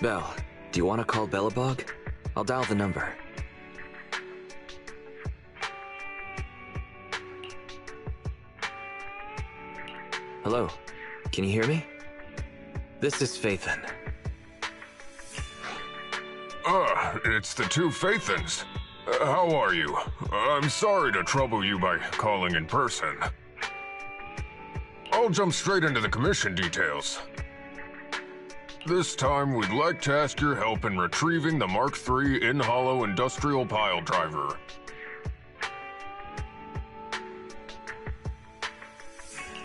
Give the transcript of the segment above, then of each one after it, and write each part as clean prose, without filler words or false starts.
Bell, do you want to call Belobog? I'll dial the number. Hello, can you hear me? This is Faithen. It's the two Faithens. How are you? I'm sorry to trouble you by calling in person. I'll jump straight into the commission details. This time, we'd like to ask your help in retrieving the Mark III in-hollow industrial pile driver.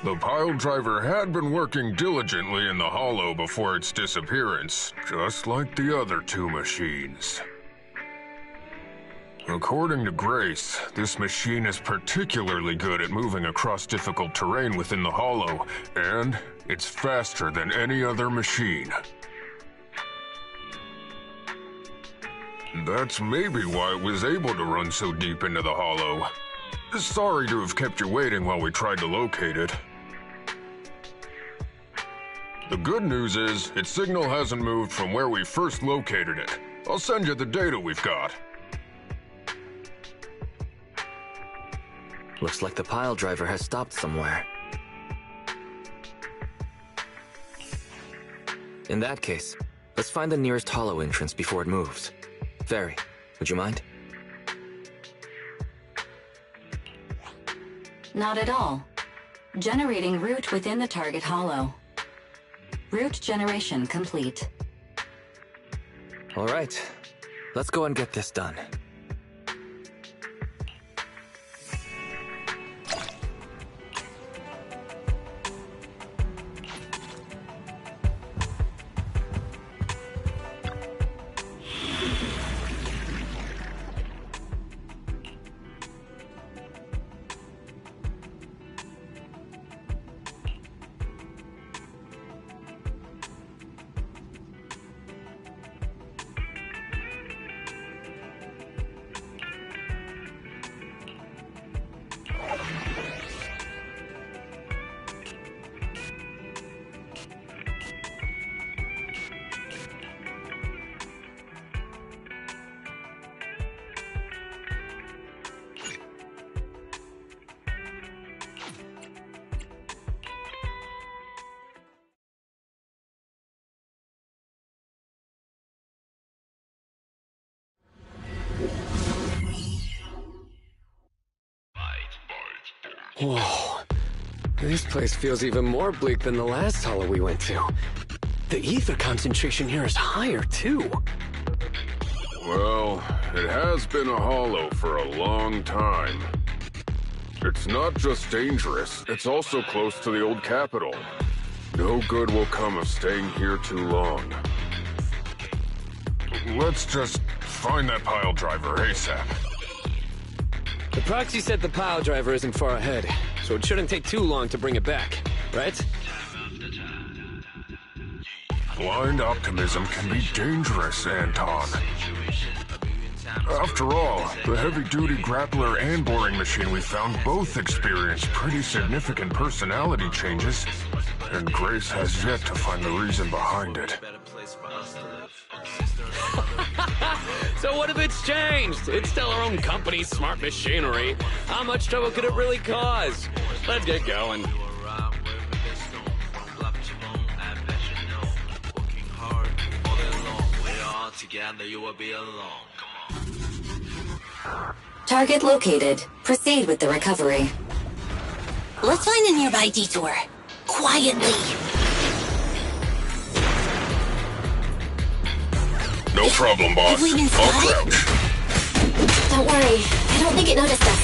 The pile driver had been working diligently in the hollow before its disappearance, just like the other two machines. According to Grace, this machine is particularly good at moving across difficult terrain within the hollow, and it's faster than any other machine. That's maybe why it was able to run so deep into the hollow. Sorry to have kept you waiting while we tried to locate it. The good news is, its signal hasn't moved from where we first located it. I'll send you the data we've got. Looks like the pile driver has stopped somewhere. In that case, let's find the nearest hollow entrance before it moves. Fairy, would you mind? Not at all. Generating route within the target hollow. Route generation complete. All right, let's go and get this done. Whoa. This place feels even more bleak than the last hollow we went to. The ether concentration here is higher, too. Well, it has been a hollow for a long time. It's not just dangerous, it's also close to the old capital. No good will come of staying here too long. Let's just find that pile driver ASAP. The proxy said the pile driver isn't far ahead, so it shouldn't take too long to bring it back, right? Blind optimism can be dangerous, Anton. After all, the heavy-duty grappler and boring machine we found both experienced pretty significant personality changes, and Grace has yet to find the reason behind it. So what if it's changed? It's still our own company's smart machinery. How much trouble could it really cause? Let's get going. Target located. Proceed with the recovery. Let's find a nearby detour. Quietly. No problem, boss. Have we been I'll spotted? crouch. Don't worry. I don't think it noticed us.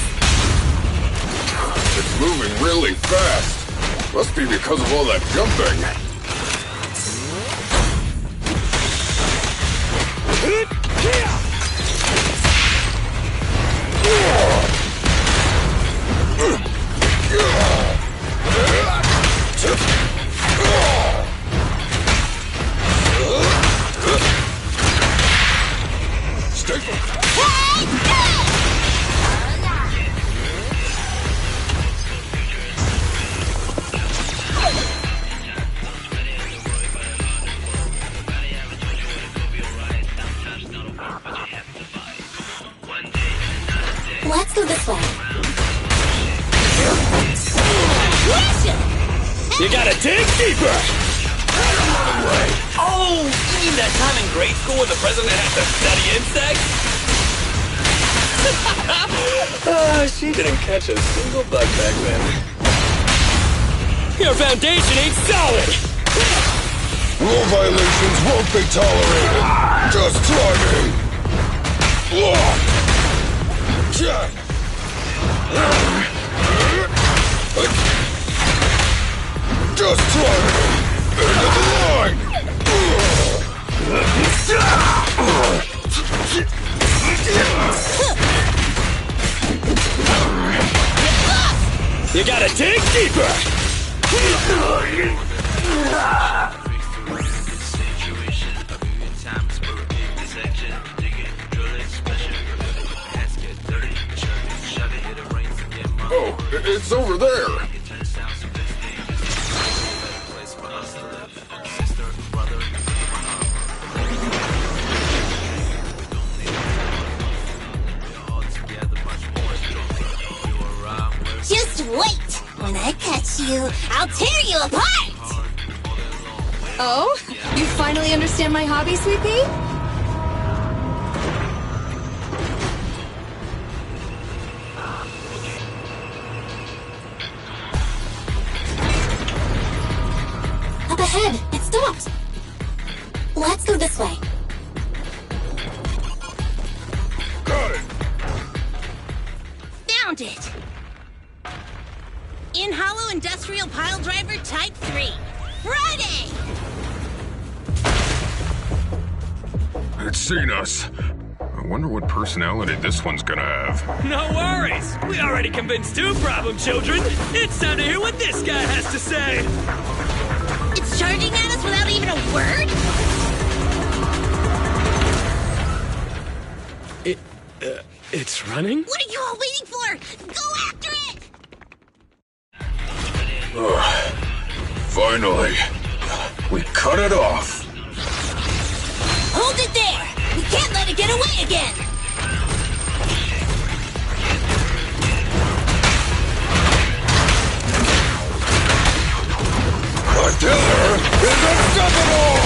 It's moving really fast. Must be because of all that jumping. Let's go this way. You gotta dig deeper! Oh, you mean that time in grade school when the president had to study insects? She didn't catch a single bug back then. Your foundation ain't solid! Rule violations won't be tolerated. Just try me. Just try me. End of the line. You gotta dig deeper! Oh, it's over there. Just wait! When I catch you, I'll tear you apart! Oh? You finally understand my hobby, Sweet Pea? Up ahead! It stopped! Let's go this way. Got it. Found it! In Hollow Industrial Pile Driver Type 3. Friday! It's seen us. I wonder what personality this one's gonna have. No worries! We already convinced two problem children! It's time to hear what this guy has to say! It's charging at us without even a word? It's running? What are you all waiting for? Go after it! Finally. We cut it off. Hold it there! We can't let it get away again! The killer is unstoppable!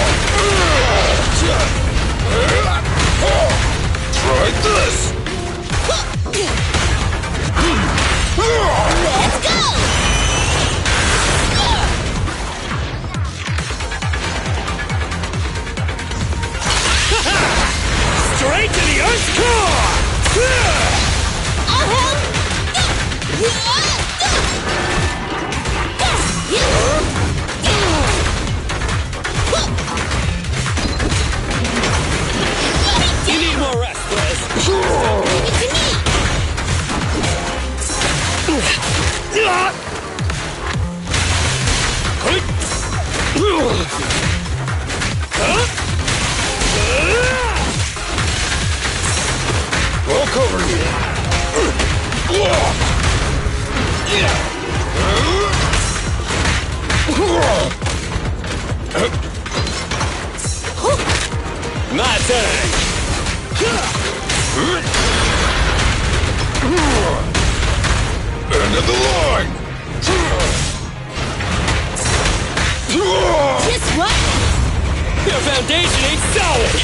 Try this! Let's go! Straight to the Earth's core! I'll help! You need more rest, Liz. Leave it to me! I'll cover you. My turn! End of the line. Just what? Your foundation ain't solid!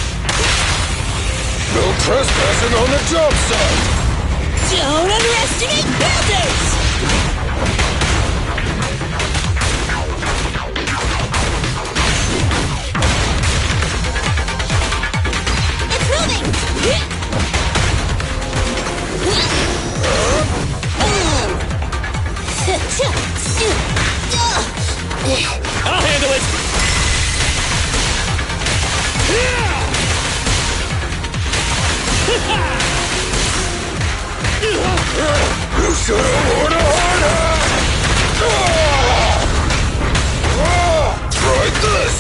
No trespassing on the job site. Don't underestimate builders! It's moving! I'll handle it! You should have worn a harder. Try this.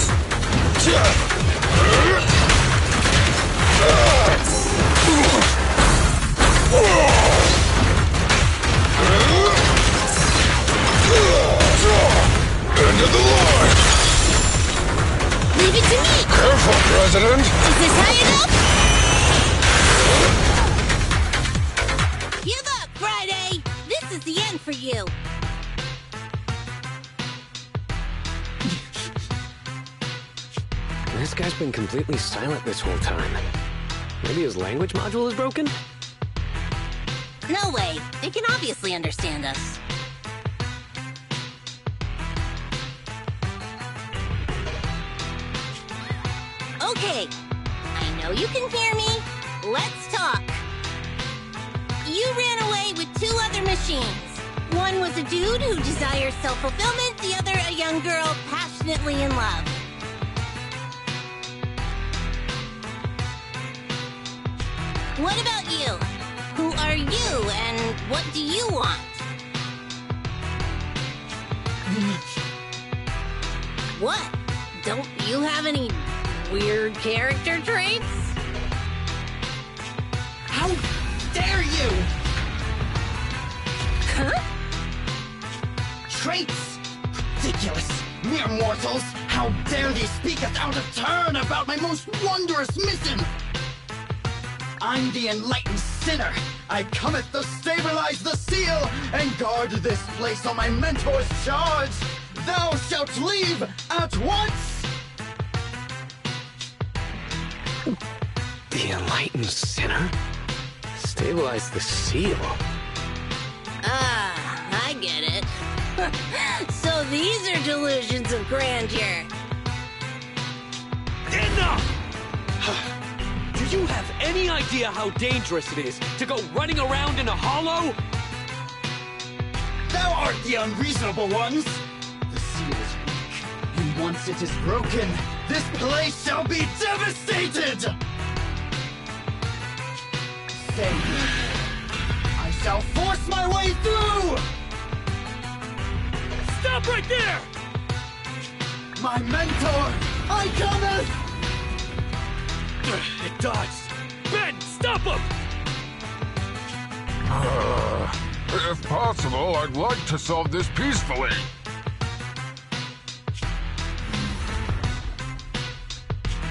End of the line. Leave it to me! Careful, President. Is this high enough? Give up! for you. This guy's been completely silent this whole time. Maybe his language module is broken? No way. They can obviously understand us. Okay. I know you can hear me. Let's talk. You ran away with 2 other machines. One was a dude who desires self-fulfillment, the other a young girl passionately in love. What about you? Who are you, and what do you want? What? Don't you have any weird character traits? How dare you! Huh? Traits! Ridiculous! Mere mortals! How dare they speak us out of turn about my most wondrous mission! I'm the enlightened sinner. I cometh to stabilize the seal and guard this place on my mentor's charge. Thou shalt leave at once! The enlightened sinner? Stabilize the seal. Ah, I get it. So these are delusions of grandeur. Enough! Do you have any idea how dangerous it is to go running around in a hollow? Thou art the unreasonable ones! The seal is weak, and once it is broken, this place shall be devastated! Say, I shall force my way through! Stop right there! My mentor, I cometh! It dodged. Ben, stop him! If possible, I'd like to solve this peacefully.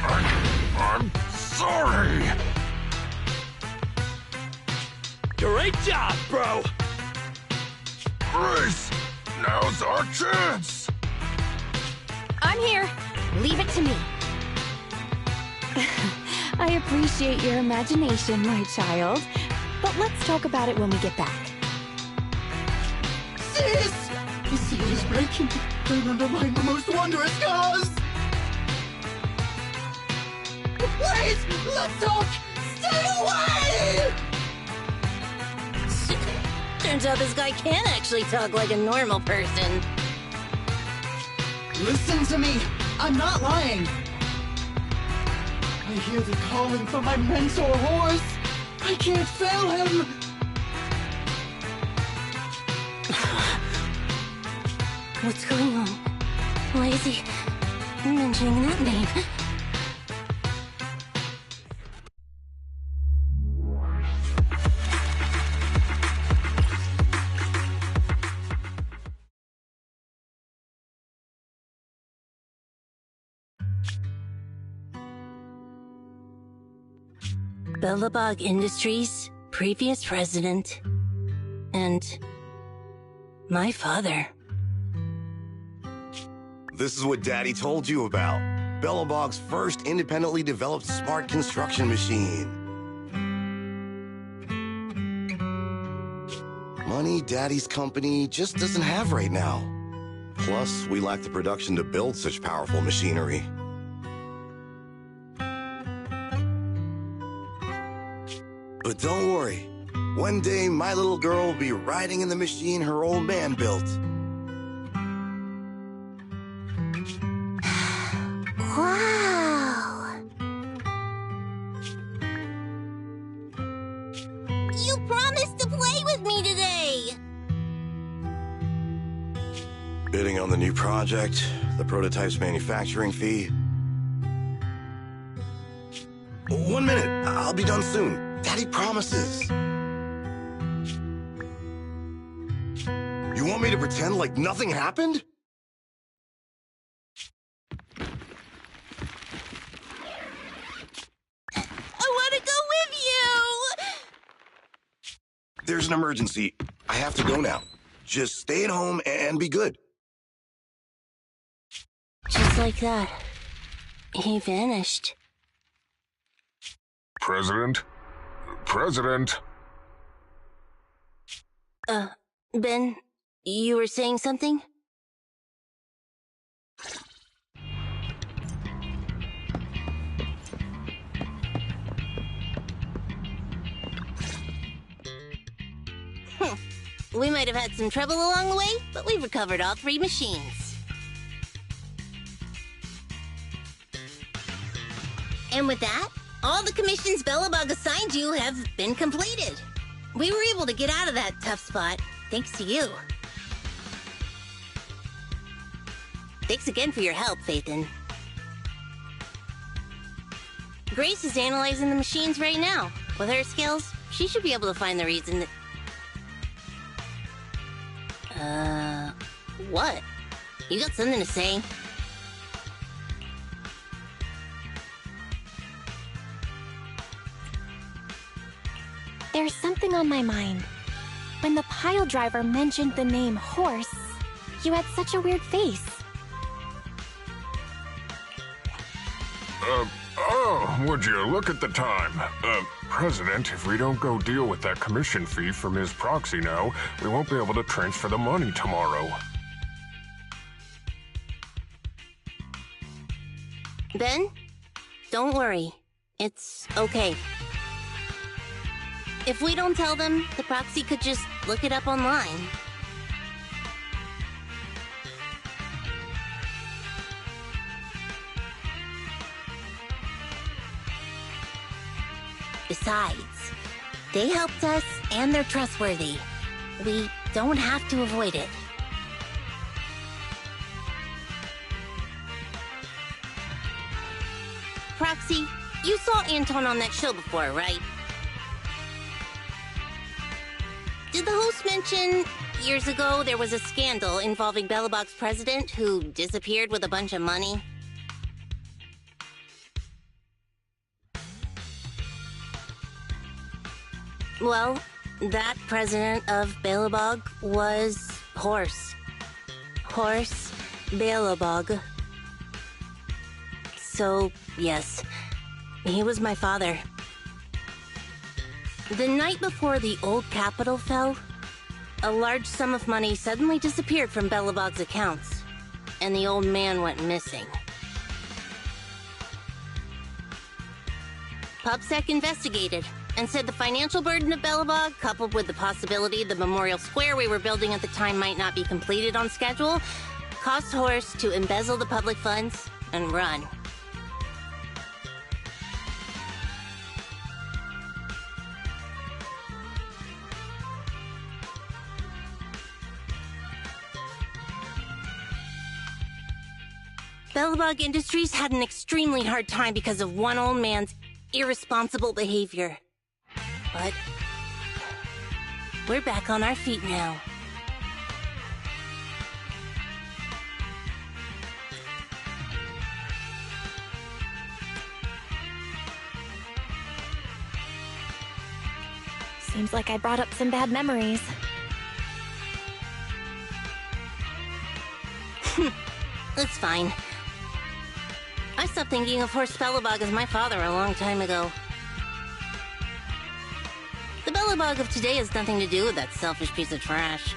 I'm sorry. Great job, bro! Grace, now's our chance. I'm here. Leave it to me. I appreciate your imagination, my child. But let's talk about it when we get back. Sis! The seal is breaking. Remember my most wondrous cause! Wait! Let's talk! Stay away! Turns out this guy can actually talk like a normal person. Listen to me! I'm not lying! I hear the calling from my mentor horse! I can't fail him! What's going on? Why is he mentioning that name? Belobog Industries, previous president, and my father. This is what Daddy told you about. Belobog's first independently developed smart construction machine. Money Daddy's company just doesn't have right now. Plus, we lack the production to build such powerful machinery. But don't worry. One day, my little girl will be riding in the machine her old man built. Wow! You promised to play with me today! Bidding on the new project, the prototype's manufacturing fee. 1 minute, I'll be done soon. Daddy promises. You want me to pretend like nothing happened? I want to go with you! There's an emergency. I have to go now. Just stay at home and be good. Just like that, he vanished. President? President? Ben, you were saying something? We might have had some trouble along the way, but we've recovered all 3 machines. And with that, all the commissions Belobog assigned you have been completed. We were able to get out of that tough spot, thanks to you. Thanks again for your help, Phaethon. Grace is analyzing the machines right now. With her skills, she should be able to find the reason that... What? You got something to say? There's something on my mind. When the pile driver mentioned the name horse, you had such a weird face. Would you look at the time? President, if we don't go deal with that commission fee from his proxy now, we won't be able to transfer the money tomorrow. Ben, don't worry. It's okay. If we don't tell them, the proxy could just look it up online. Besides, they helped us and they're trustworthy. We don't have to avoid it. Proxy, you saw Anton on that show before, right? Did the host mention years ago there was a scandal involving Belobog's president who disappeared with a bunch of money? Well, that president of Belobog was Horse. Horse Belobog. So, yes, he was my father. The night before the old capital fell, a large sum of money suddenly disappeared from Belobog's accounts, and the old man went missing. PubSec investigated and said the financial burden of Belobog, coupled with the possibility the memorial square we were building at the time might not be completed on schedule, caused Horse to embezzle the public funds and run. Belobog Industries had an extremely hard time because of one old man's irresponsible behavior. But we're back on our feet now. Seems like I brought up some bad memories. It's fine. I stopped thinking of Horst Belobog as my father a long time ago. The Belobog of today has nothing to do with that selfish piece of trash.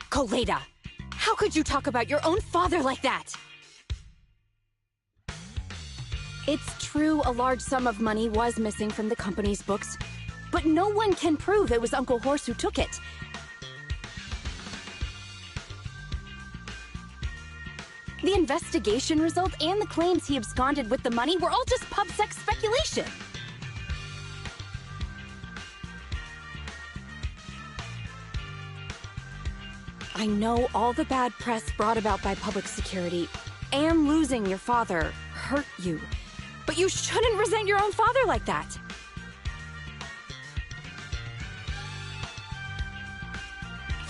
Koleda, how could you talk about your own father like that? It's true a large sum of money was missing from the company's books, but no one can prove it was Uncle Horse who took it. The investigation result and the claims he absconded with the money were all just PubSec speculation. I know all the bad press brought about by public security and losing your father hurt you, but you shouldn't resent your own father like that.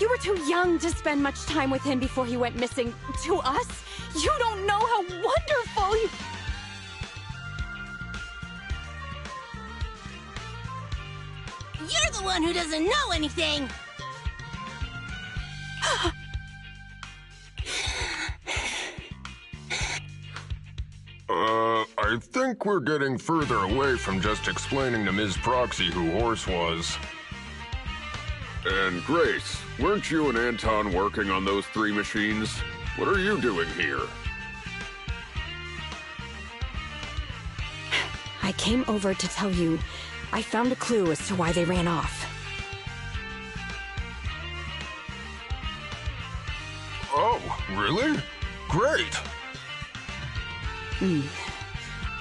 You were too young to spend much time with him before he went missing. To us, you don't know how wonderful he... You're the one who doesn't know anything! I think we're getting further away from just explaining to Ms. Proxy who Horse was. And Grace, weren't you and Anton working on those 3 machines? What are you doing here? I came over to tell you I found a clue as to why they ran off. Oh, really? Great!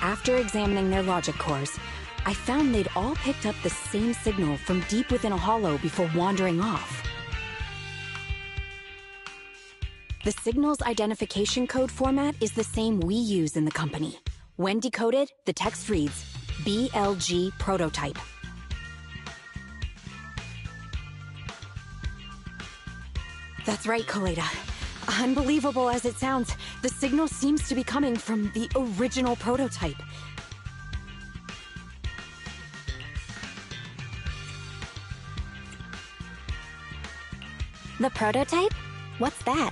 After examining their logic cores, I found they'd all picked up the same signal from deep within a hollow before wandering off. The signal's identification code format is the same we use in the company. When decoded, the text reads, BLG prototype. That's right, Koleda. Unbelievable as it sounds, the signal seems to be coming from the original prototype. The prototype? What's that?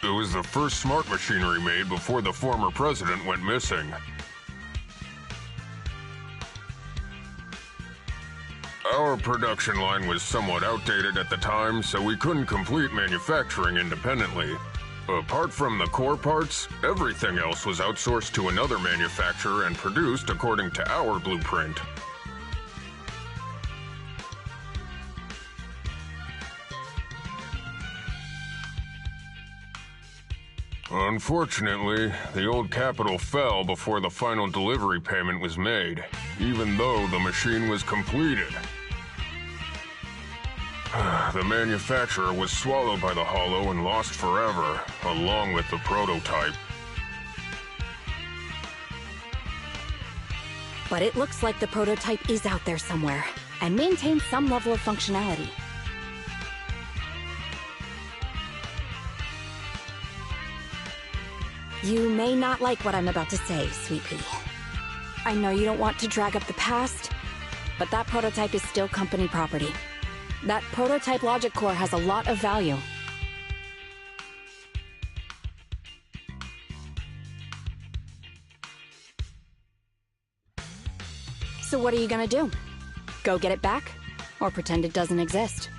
It was the first smart machinery made before the former president went missing. Our production line was somewhat outdated at the time, so we couldn't complete manufacturing independently. Apart from the core parts, everything else was outsourced to another manufacturer and produced according to our blueprint. Unfortunately, the old capital fell before the final delivery payment was made, even though the machine was completed. The manufacturer was swallowed by the Hollow and lost forever, along with the prototype. But it looks like the prototype is out there somewhere, and maintains some level of functionality. You may not like what I'm about to say, Sweet Pea. I know you don't want to drag up the past, but that prototype is still company property. That prototype logic core has a lot of value. So what are you gonna do? Go get it back? Or pretend it doesn't exist?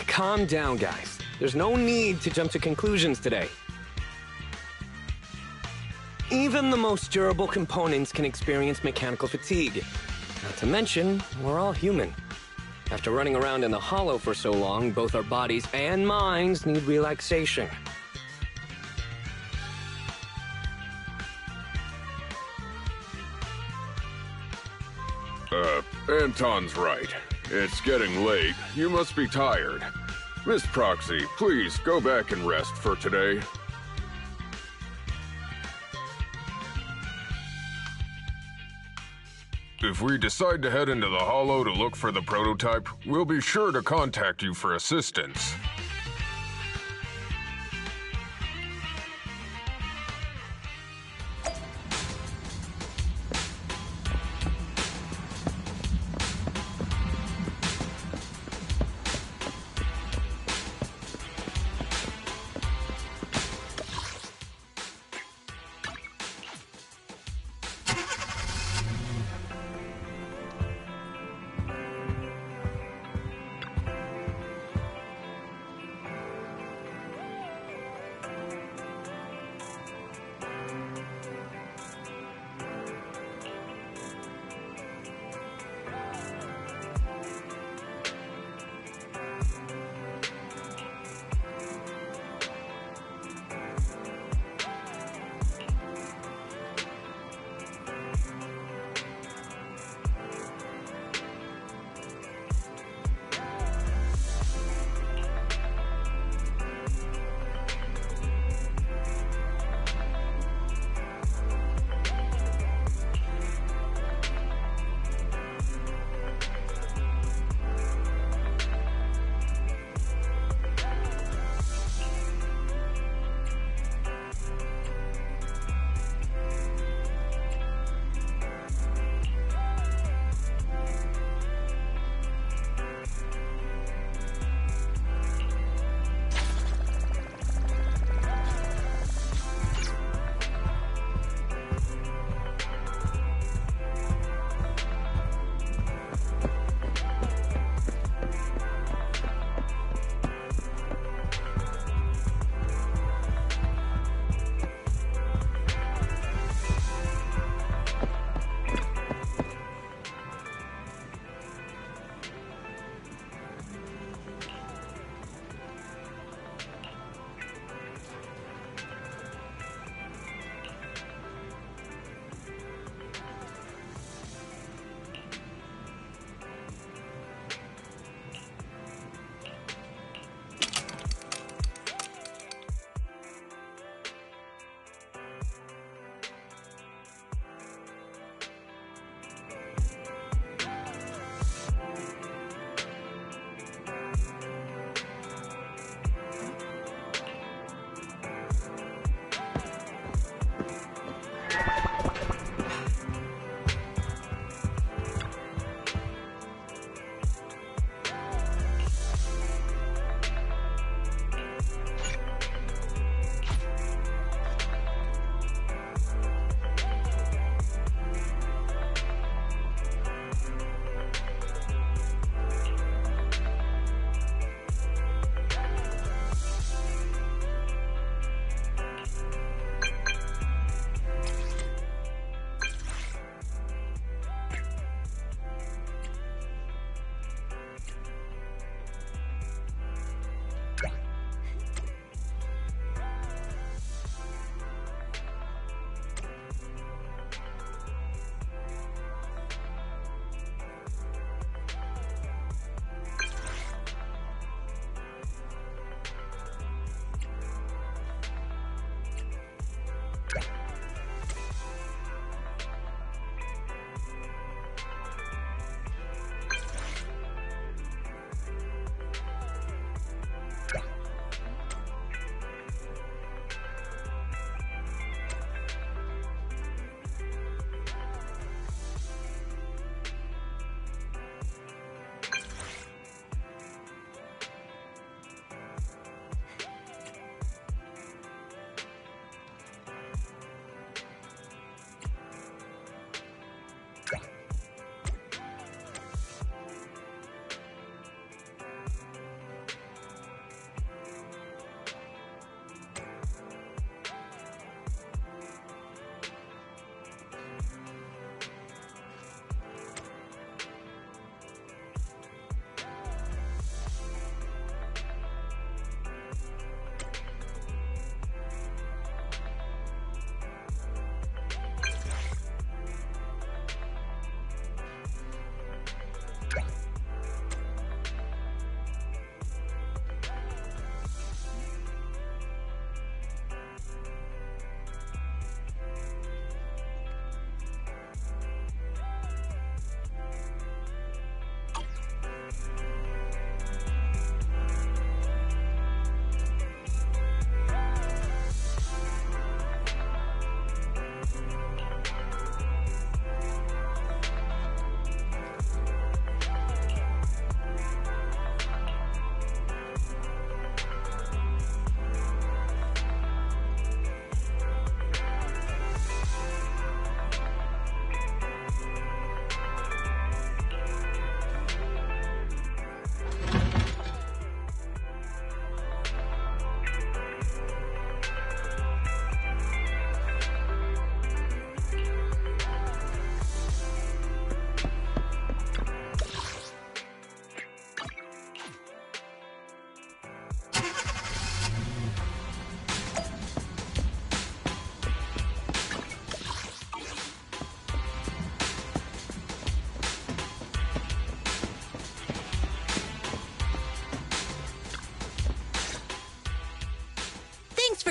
Calm down, guys. There's no need to jump to conclusions today. Even the most durable components can experience mechanical fatigue. Not to mention, we're all human. After running around in the Hollow for so long, both our bodies and minds need relaxation. Anton's right. It's getting late. You must be tired. Miss Proxy, please go back and rest for today. If we decide to head into the Hollow to look for the prototype, we'll be sure to contact you for assistance.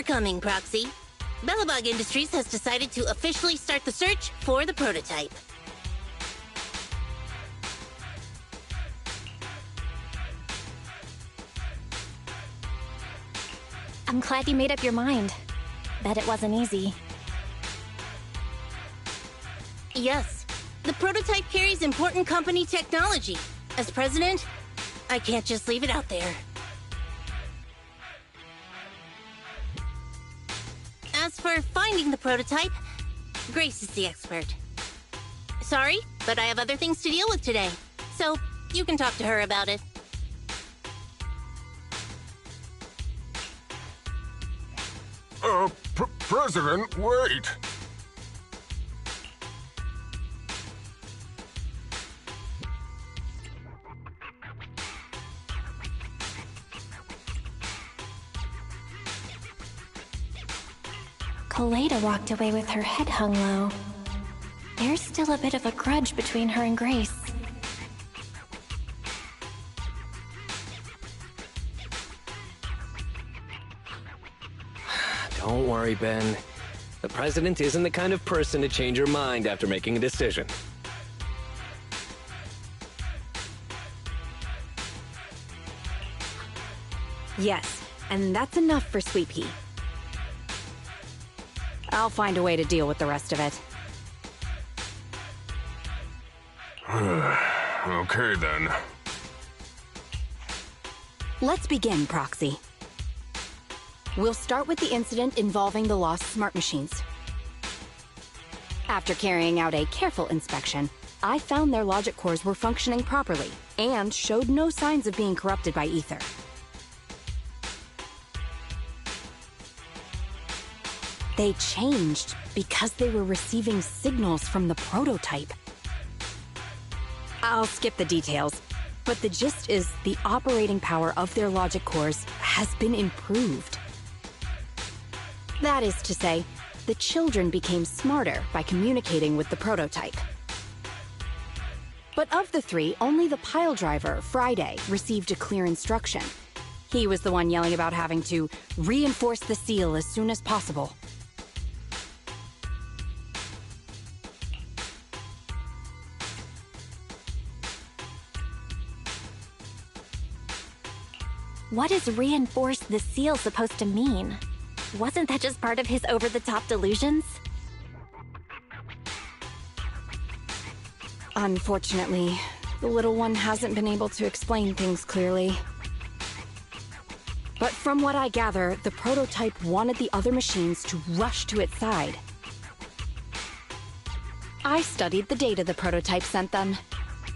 coming, Proxy. Belobog Industries has decided to officially start the search for the prototype. I'm glad you made up your mind. Bet it wasn't easy. Yes, the prototype carries important company technology. As president, I can't just leave it out there. As for finding the prototype, Grace is the expert. Sorry, but I have other things to deal with today, so you can talk to her about it. President, wait! Kaleda walked away with her head hung low. There's still a bit of a grudge between her and Grace. Don't worry, Ben. The president isn't the kind of person to change her mind after making a decision. Yes, and that's enough for Sweet Pea. I'll find a way to deal with the rest of it. Okay, then. Let's begin, Proxy. We'll start with the incident involving the lost smart machines. After carrying out a careful inspection, I found their logic cores were functioning properly and showed no signs of being corrupted by ether. They changed because they were receiving signals from the prototype. I'll skip the details, but the gist is the operating power of their logic cores has been improved. That is to say, the children became smarter by communicating with the prototype. But of the three, only the pile driver, Friday, received a clear instruction. He was the one yelling about having to reinforce the seal as soon as possible. What is reinforce the seal supposed to mean? Wasn't that just part of his over-the-top delusions? Unfortunately, the little one hasn't been able to explain things clearly. But from what I gather, the prototype wanted the other machines to rush to its side. I studied the data the prototype sent them.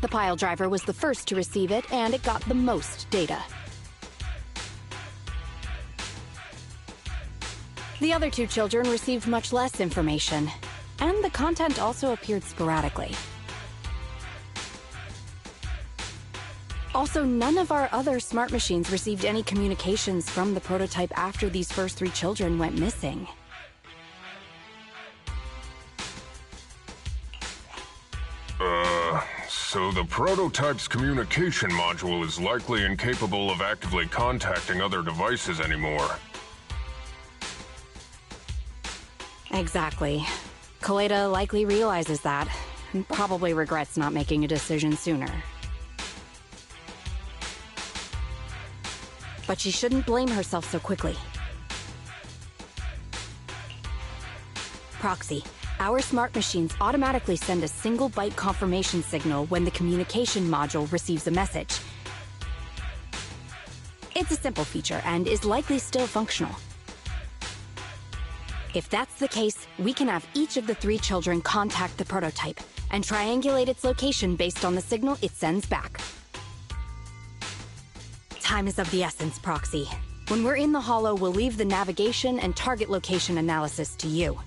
The pile driver was the first to receive it, and it got the most data. The other two children received much less information, and the content also appeared sporadically. Also, none of our other smart machines received any communications from the prototype after these first three children went missing. So the prototype's communication module is likely incapable of actively contacting other devices anymore. Exactly. Kaleda likely realizes that, and probably regrets not making a decision sooner. But she shouldn't blame herself so quickly. Proxy, our smart machines automatically send a single byte confirmation signal when the communication module receives a message. It's a simple feature and is likely still functional. If that's the case, we can have each of the three children contact the prototype and triangulate its location based on the signal it sends back. Time is of the essence, Proxy. When we're in the Hollow, we'll leave the navigation and target location analysis to you.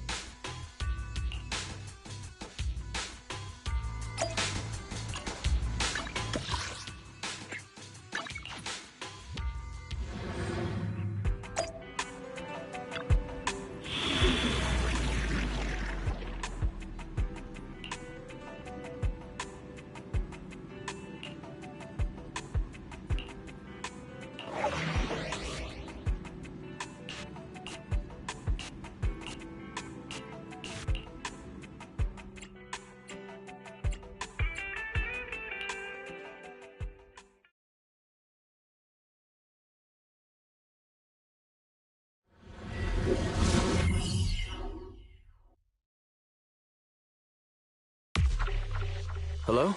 Hello?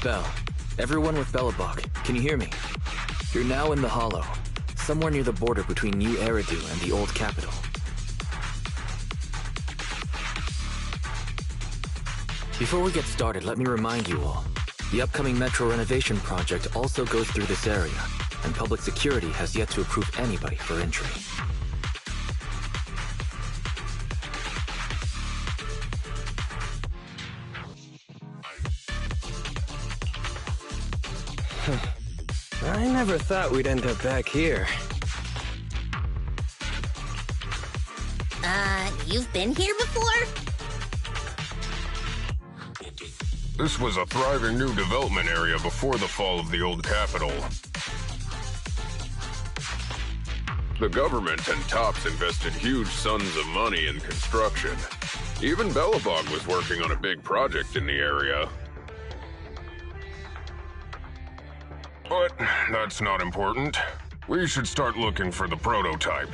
Bell. Everyone with Belobog, can you hear me? You're now in the Hollow, somewhere near the border between New Eridu and the old capital. Before we get started, let me remind you all, the upcoming metro renovation project also goes through this area, and public security has yet to approve anybody for entry. I never thought we'd end up back here. You've been here before? This was a thriving new development area before the fall of the old capital. The government and Tops invested huge sums of money in construction. Even Belobog was working on a big project in the area. But that's not important. We should start looking for the prototype.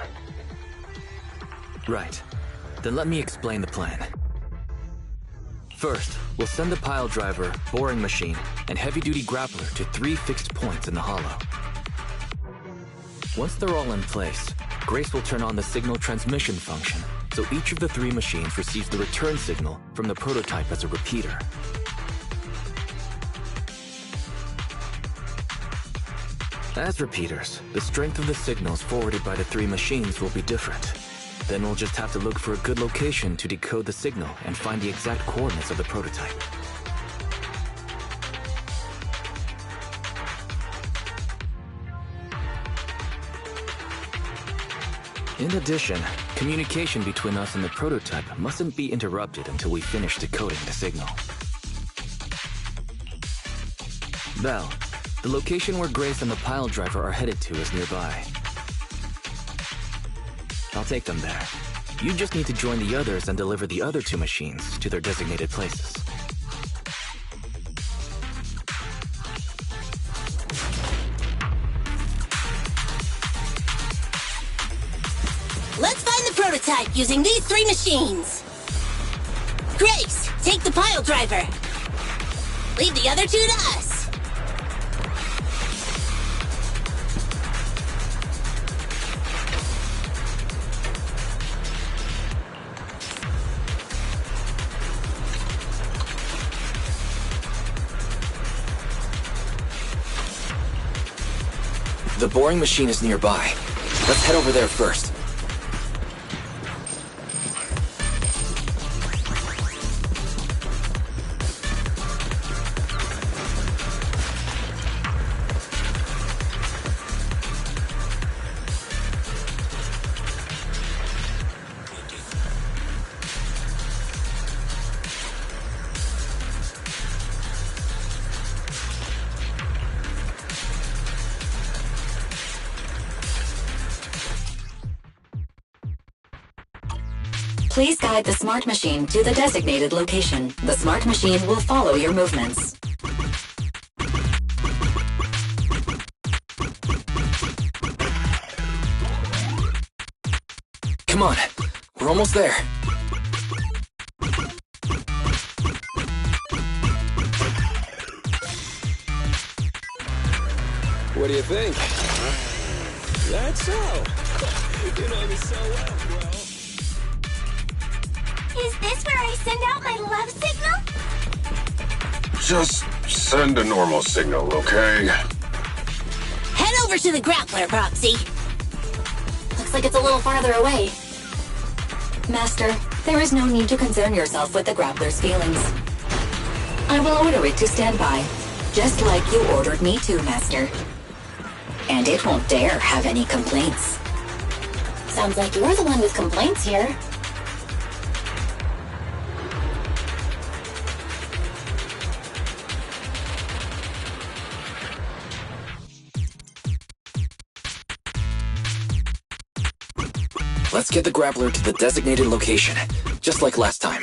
Right. Then let me explain the plan. First, we'll send the pile driver, boring machine, and heavy-duty grappler to 3 fixed points in the Hollow. Once they're all in place, Grace will turn on the signal transmission function, so each of the 3 machines receives the return signal from the prototype as a repeater. As repeaters, the strength of the signals forwarded by the 3 machines will be different. Then we'll just have to look for a good location to decode the signal and find the exact coordinates of the prototype. In addition, communication between us and the prototype mustn't be interrupted until we finish decoding the signal. Bell, the location where Grace and the pile driver are headed to is nearby. I'll take them there. You just need to join the others and deliver the other 2 machines to their designated places. Let's find the prototype using these 3 machines. Grace, take the pile driver. Leave the other 2 to us. The boring machine is nearby. Let's head over there first. Please guide the smart machine to the designated location. The smart machine will follow your movements. Come on, we're almost there. What do you think? That's so. You know me so well, bro. Is this where I send out my love signal? Just send a normal signal, okay? Head over to the grappler, Proxy. Looks like it's a little farther away. Master, there is no need to concern yourself with the grappler's feelings. I will order it to stand by, just like you ordered me to, Master. And it won't dare have any complaints. Sounds like you're the one with complaints here. Let's get the grappler to the designated location, just like last time.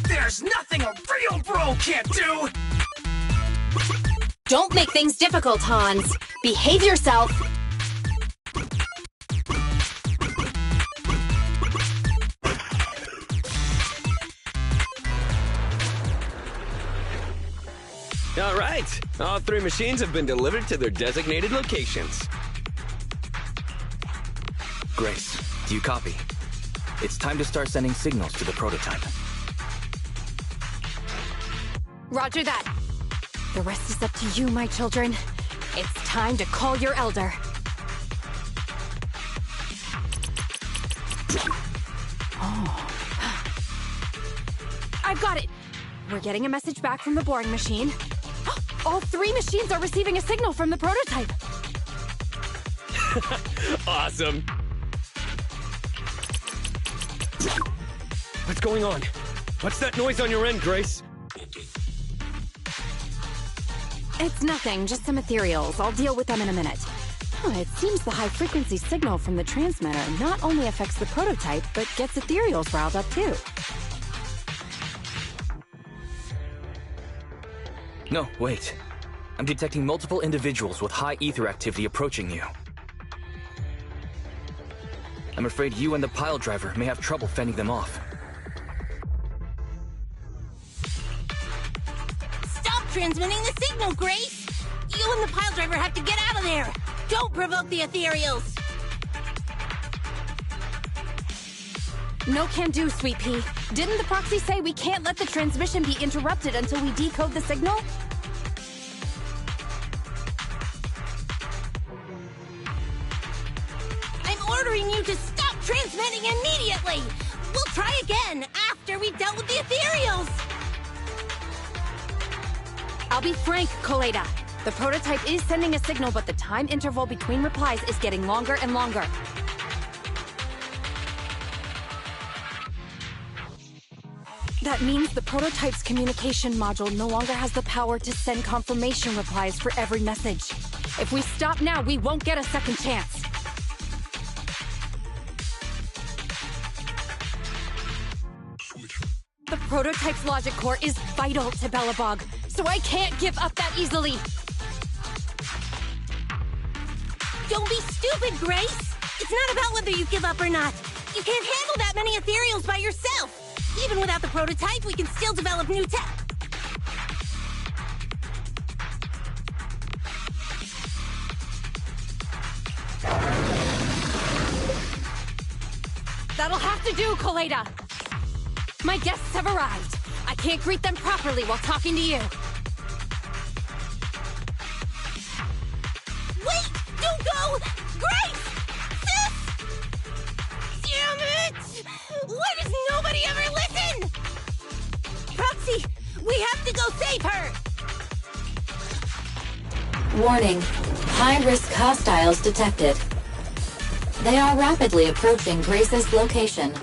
There's nothing a real bro can't do! Don't make things difficult, Hans. Behave yourself. All right. All 3 machines have been delivered to their designated locations. Grace, do you copy? It's time to start sending signals to the prototype. Roger that. The rest is up to you, my children. It's time to call your elder. Oh. I've got it! We're getting a message back from the boring machine. All 3 machines are receiving a signal from the prototype. Awesome. What's going on? What's that noise on your end, Grace? It's nothing, just some ethereals. I'll deal with them in a minute. It seems the high-frequency signal from the transmitter not only affects the prototype, but gets ethereals riled up too. No, wait. I'm detecting multiple individuals with high ether activity approaching you. I'm afraid you and the pile driver may have trouble fending them off. Stop transmitting the signal, Grace! You and the pile driver have to get out of there! Don't provoke the ethereals! No can do, Sweet Pea. Didn't the proxy say we can't let the transmission be interrupted until we decode the signal? I'm ordering you to stop transmitting immediately! We'll try again after we've dealt with the ethereals! I'll be frank, Koleda. The prototype is sending a signal, but the time interval between replies is getting longer and longer. That means the prototype's communication module no longer has the power to send confirmation replies for every message. If we stop now, we won't get a second chance. The prototype's logic core is vital to Belobog, so I can't give up that easily. Don't be stupid, Grace! It's not about whether you give up or not. You can't handle that many ethereals by yourself. Even without the prototype, we can still develop new tech. That'll have to do, Koleda. My guests have arrived. I can't greet them properly while talking to you. Wait! Don't go! Grace! Sis! Damn it! Why does nobody ever listen? Proxy, we have to go save her! Warning. High-risk hostiles detected. They are rapidly approaching Grace's location.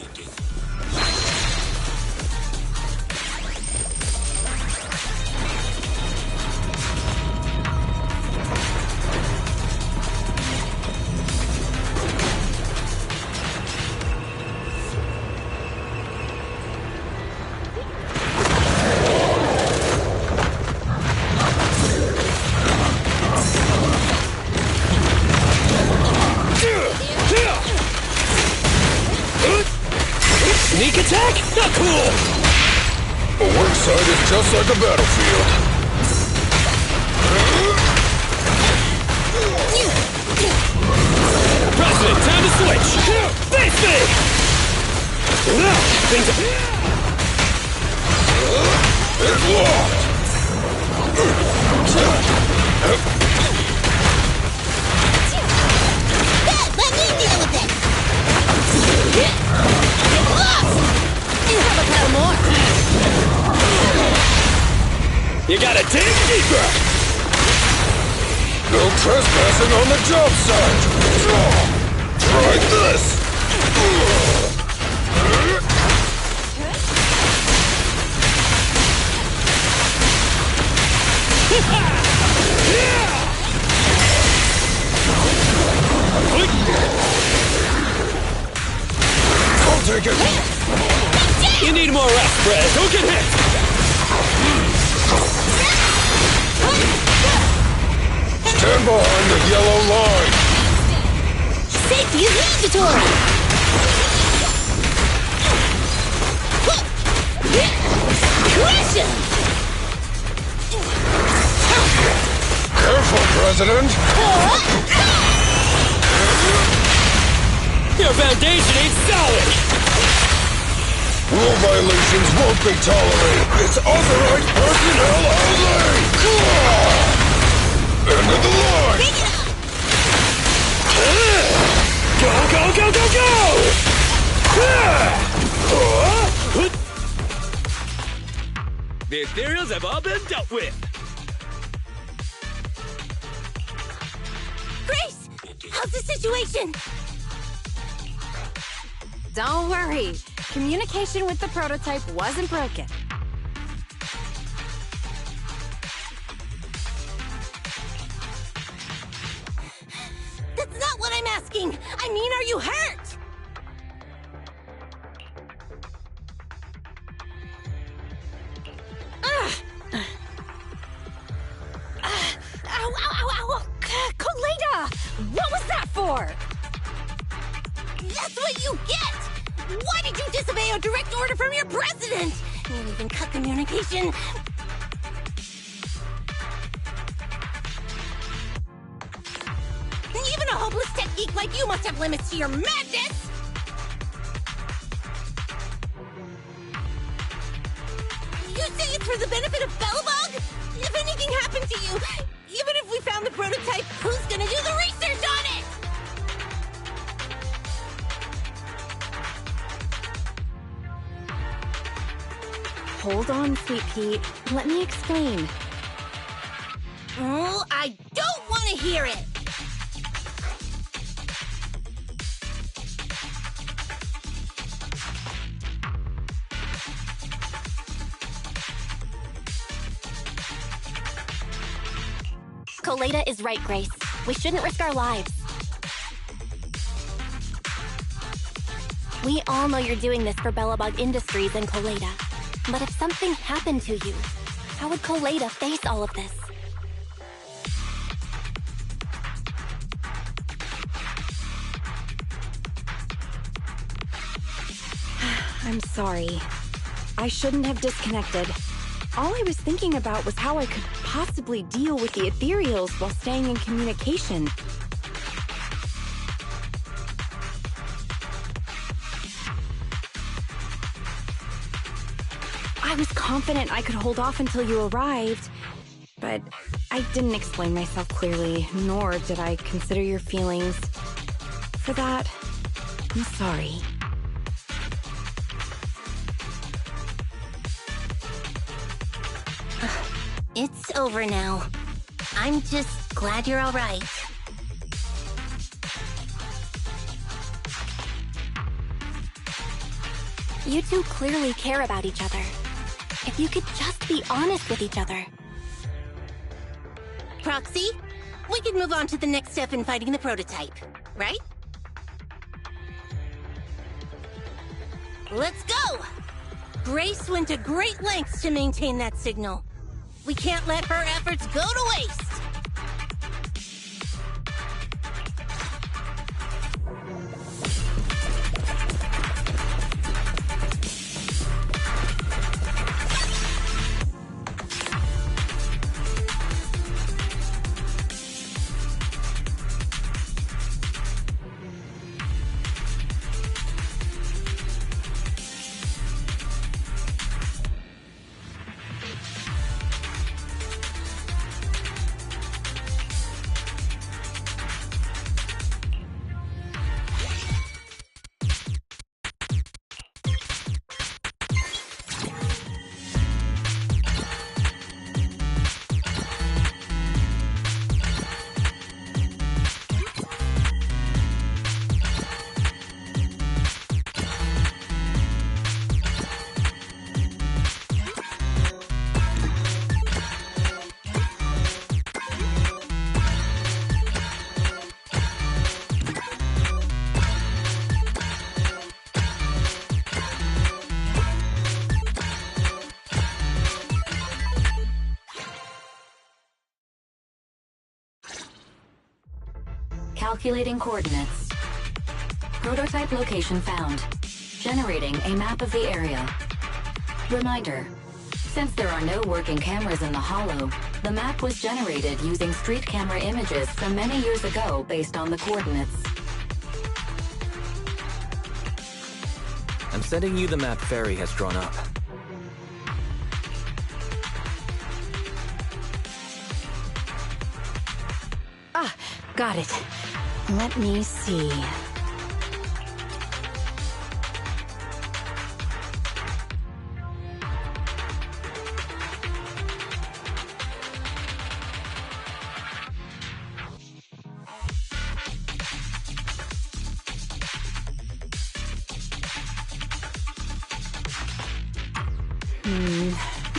Sneak attack? Not cool! A work site is just like a battlefield. President, time to switch! Face me! Things are... It's locked! Let me deal with it! Get lost! Have a couple more! You gotta dig deeper! No trespassing on the job site! Try this! I'll take it! You need more rest, Fred. Don't get hit! Stand behind the yellow line! Safety is mandatory! Crush him! for president? Your foundation ain't solid! Rule violations won't be tolerated. It's authorized personnel only! End of the line! Go, go, go, go, go! The ethereals have all been dealt with. Grace! How's the situation? Don't worry. Communication with the prototype wasn't broken. That's not what I'm asking! I mean, are you hurt? Ow, ow, ow, ow! Koleda! What was that for? That's what you get! Why did you disobey a direct order from your president? You even cut communication. Even a hopeless tech geek like you must have limits to your madness! You say it's for the benefit of Belobog? If anything happened to you, even if we found the prototype, who's gonna do the research on it? Hold on, Sweet Pea. Let me explain. Oh, I don't want to hear it! Koleda is right, Grace. We shouldn't risk our lives. We all know you're doing this for Belobog Industries and Koleda. But if something happened to you, how would Koleda face all of this? I'm sorry. I shouldn't have disconnected. All I was thinking about was how I could possibly deal with the ethereals while staying in communication. I was confident I could hold off until you arrived, but I didn't explain myself clearly, nor did I consider your feelings. For that, I'm sorry. It's over now. I'm just glad you're all right. You two clearly care about each other. If you could just be honest with each other. Proxy, we can move on to the next step in fighting the prototype, right? Let's go! Grace went to great lengths to maintain that signal. We can't let her efforts go to waste! Calculating coordinates. Prototype location found. Generating a map of the area. Reminder, since there are no working cameras in the hollow, The map was generated using street camera images from many years ago based on the coordinates. I'm sending you the map Ferry has drawn up. Ah, got it. Let me see.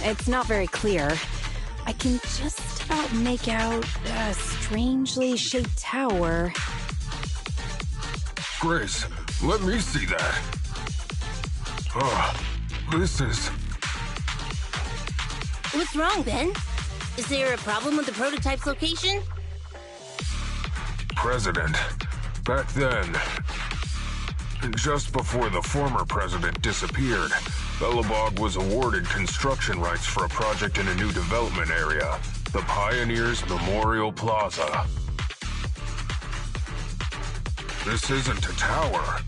It's not very clear. I can just about make out a strangely shaped tower. Grace, let me see that. This is... What's wrong, Ben? Is there a problem with the prototype's location? President. Back then, just before the former president disappeared, Belobog was awarded construction rights for a project in a new development area, the Pioneers Memorial Plaza. This isn't a tower.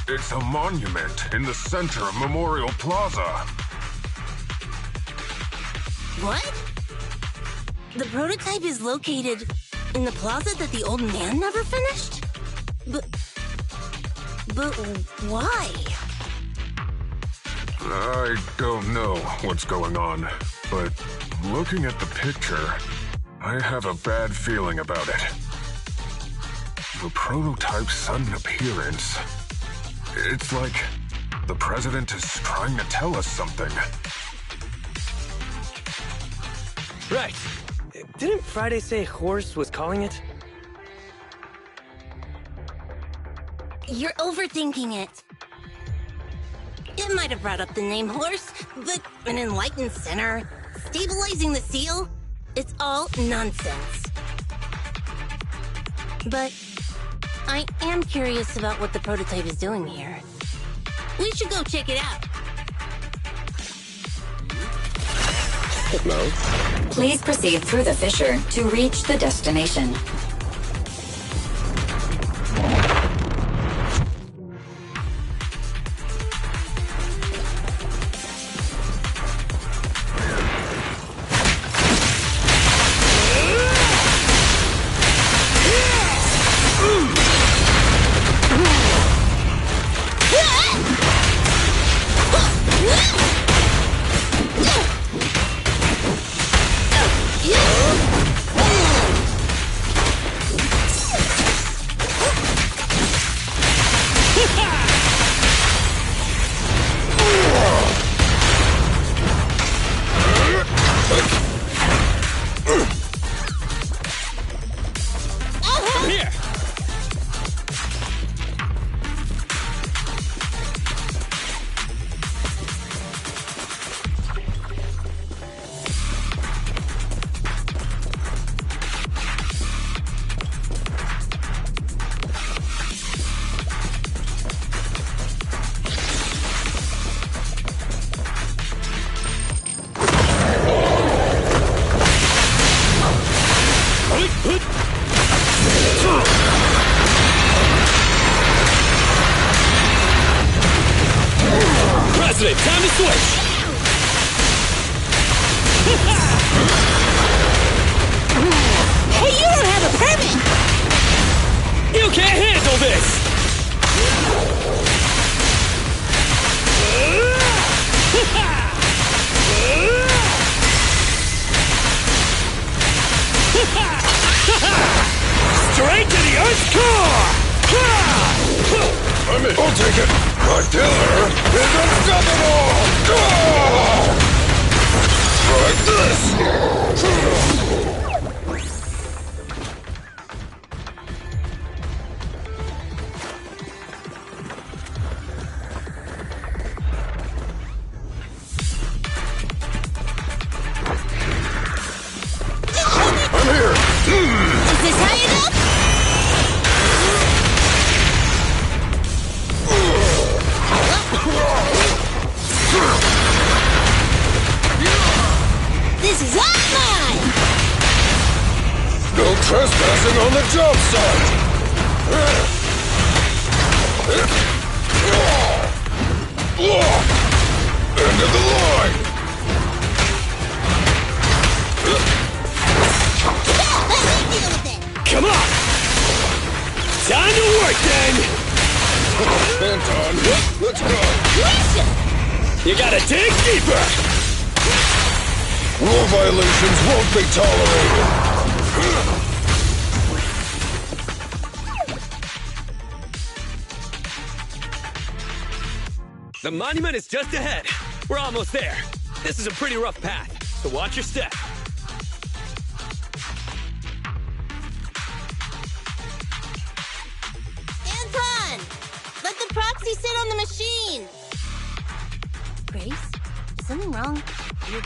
It's a monument in the center of Memorial Plaza. What? The prototype is located in the plaza that the old man never finished? But why? I don't know what's going on, but looking at the picture, I have a bad feeling about it. The prototype's sudden appearance. It's like the president is trying to tell us something. Right. Didn't Friday say Horse was calling it? You're overthinking it. It might have brought up the name Horse, but an enlightened center, stabilizing the seal, it's all nonsense. But I am curious about what the prototype is doing here. We should go check it out. Hello? Please proceed through the fissure to reach the destination. President, time to switch! Hey, you don't have a permit! You can't handle this! Straight to the Earth's core! I'm in. I'll take it. My killer is unstoppable! Like this! I'm here! Is this how you do? This is all mine! trespassing on the job site! End of the line! Come on! Time to work then! Anton, let's go! You gotta dig deeper! Rule violations won't be tolerated! The monument is just ahead. We're almost there. This is a pretty rough path, so watch your step. Anton! Let the proxy sit on the machine! Grace? Is something wrong? You're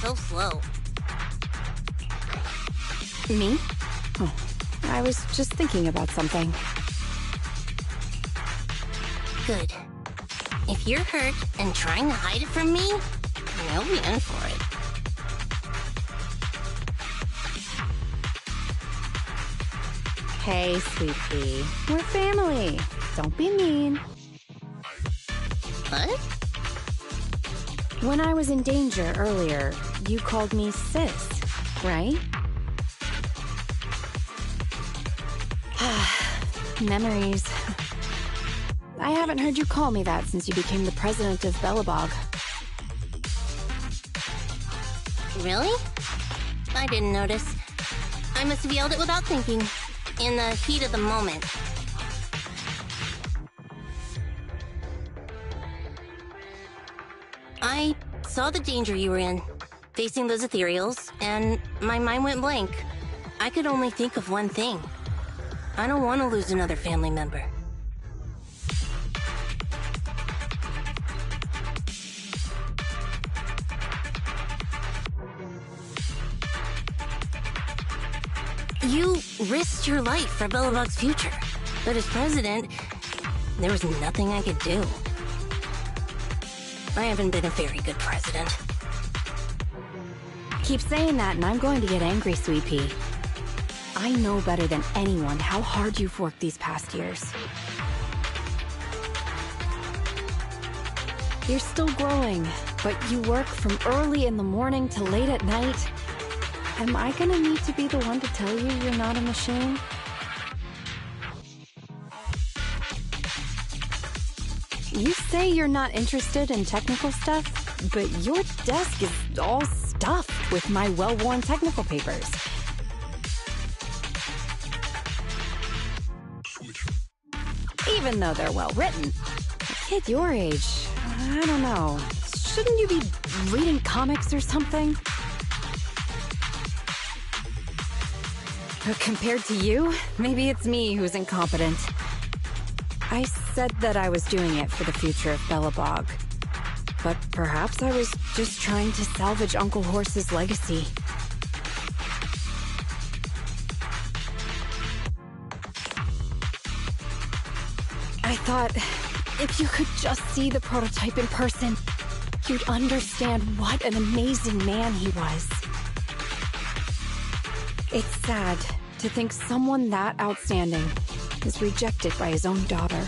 so slow. Me? Oh, I was just thinking about something. Good. If you're hurt and trying to hide it from me, you'll be in for it. Hey, sweet pea. We're family. Don't be mean. What? When I was in danger earlier, you called me sis, right? Memories. I haven't heard you call me that since you became the president of Belobog. Really? I didn't notice. I must have yelled it without thinking, in the heat of the moment. I saw the danger you were in, facing those ethereals, and my mind went blank. I could only think of one thing. I don't want to lose another family member. You risked your life for Belobog's future, but as president, there was nothing I could do. I haven't been a very good president. Keep saying that and I'm going to get angry, Sweet Pea. I know better than anyone how hard you've worked these past years. You're still growing, but you work from early in the morning to late at night. Am I gonna need to be the one to tell you you're not a machine? You say you're not interested in technical stuff, but your desk is all stuffed with my well-worn technical papers. Even though they're well-written. A kid your age, I don't know. Shouldn't you be reading comics or something? Compared to you, maybe it's me who's incompetent. I said that I was doing it for the future of Belobog. But perhaps I was just trying to salvage Uncle Horse's legacy. I thought, if you could just see the prototype in person, you'd understand what an amazing man he was. It's sad to think someone that outstanding is rejected by his own daughter.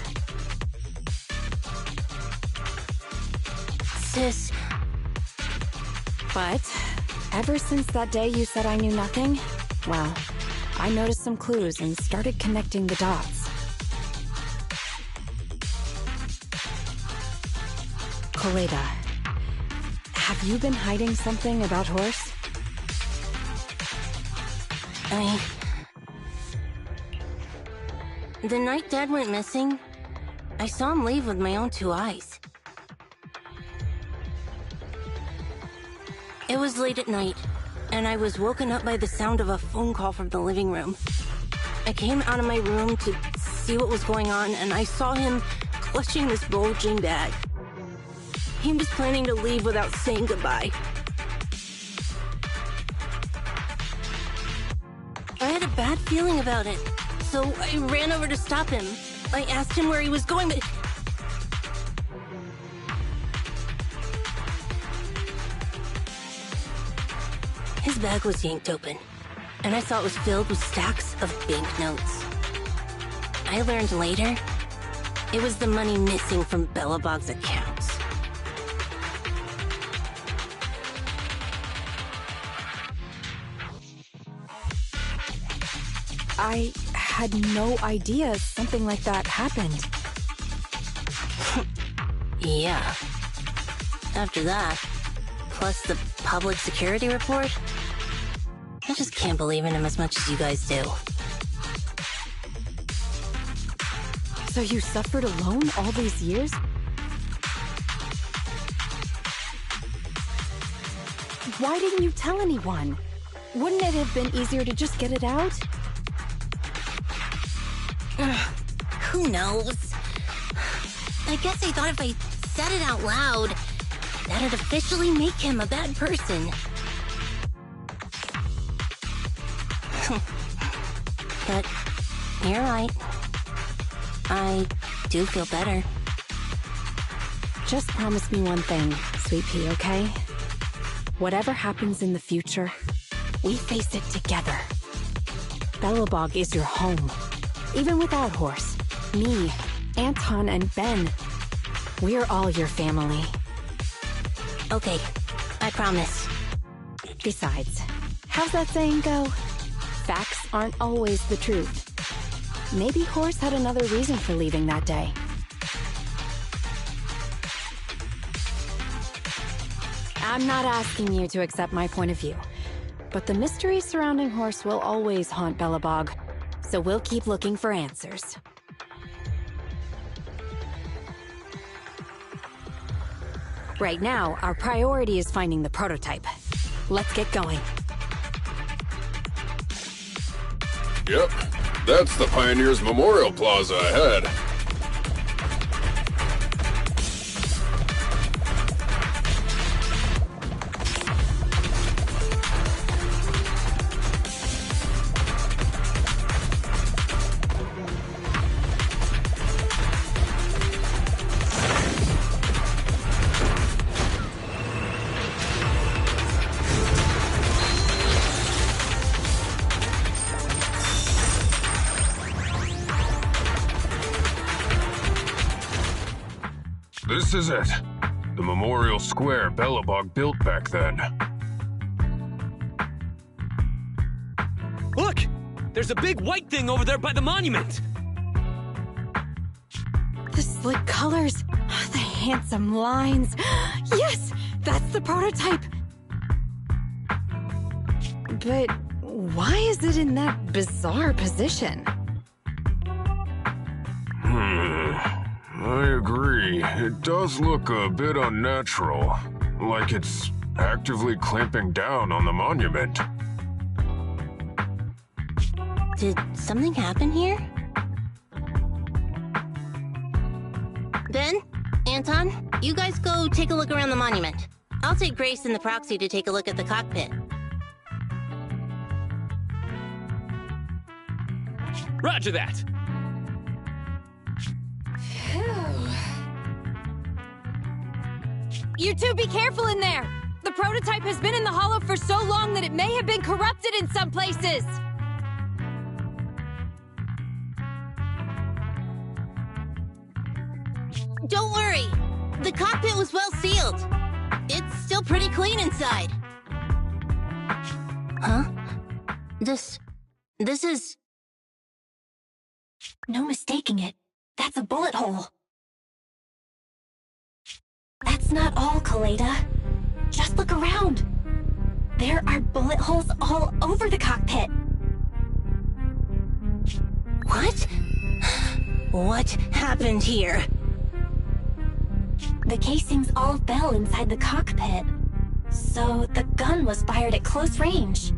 Sis. But ever since that day you said I knew nothing, well, I noticed some clues and started connecting the dots. Coleda, have you been hiding something about Horse? The night Dad went missing, I saw him leave with my own two eyes. It was late at night, and I was woken up by the sound of a phone call from the living room. I came out of my room to see what was going on, and I saw him clutching this bulging bag. He was planning to leave without saying goodbye. I had a bad feeling about it, so I ran over to stop him. I asked him where he was going, but... His bag was yanked open. and I saw it was filled with stacks of banknotes. I learned later, it was the money missing from Belobog's accounts. I had no idea something like that happened. Yeah. After that, plus the public security report, I just can't believe in him as much as you guys do. So you suffered alone all these years? Why didn't you tell anyone? Wouldn't it have been easier to just get it out? Who knows? I guess I thought if I said it out loud, that'd officially make him a bad person. But you're right. I do feel better. Just promise me one thing, Sweet Pea, okay? Whatever happens in the future, we face it together. Belobog is your home. Even without Horse, me, Anton, and Ben, we're all your family. Okay, I promise. Besides, how's that saying go? Facts aren't always the truth. Maybe Horse had another reason for leaving that day. I'm not asking you to accept my point of view, but the mystery surrounding Horse will always haunt Belobog, so we'll keep looking for answers. Right now, our priority is finding the prototype. Let's get going. Yep, that's the Pioneers Memorial Plaza ahead. This is it. The memorial square Belobog built back then. Look! There's a big white thing over there by the monument! The slick colors, the handsome lines. Yes, that's the prototype. But why is it in that bizarre position? I agree. It does look a bit unnatural. Like it's actively clamping down on the monument. Did something happen here? Ben? Anton? You guys go take a look around the monument. I'll take Grace and the proxy to take a look at the cockpit. Roger that! You two be careful in there! The prototype has been in the hollow for so long that it may have been corrupted in some places! Don't worry! The cockpit was well sealed. It's still pretty clean inside. Huh? This is... No mistaking it. That's a bullet hole. That's not all, Kaleda. Just look around. There are bullet holes all over the cockpit. What? What happened here? The casings all fell inside the cockpit. So the gun was fired at close range.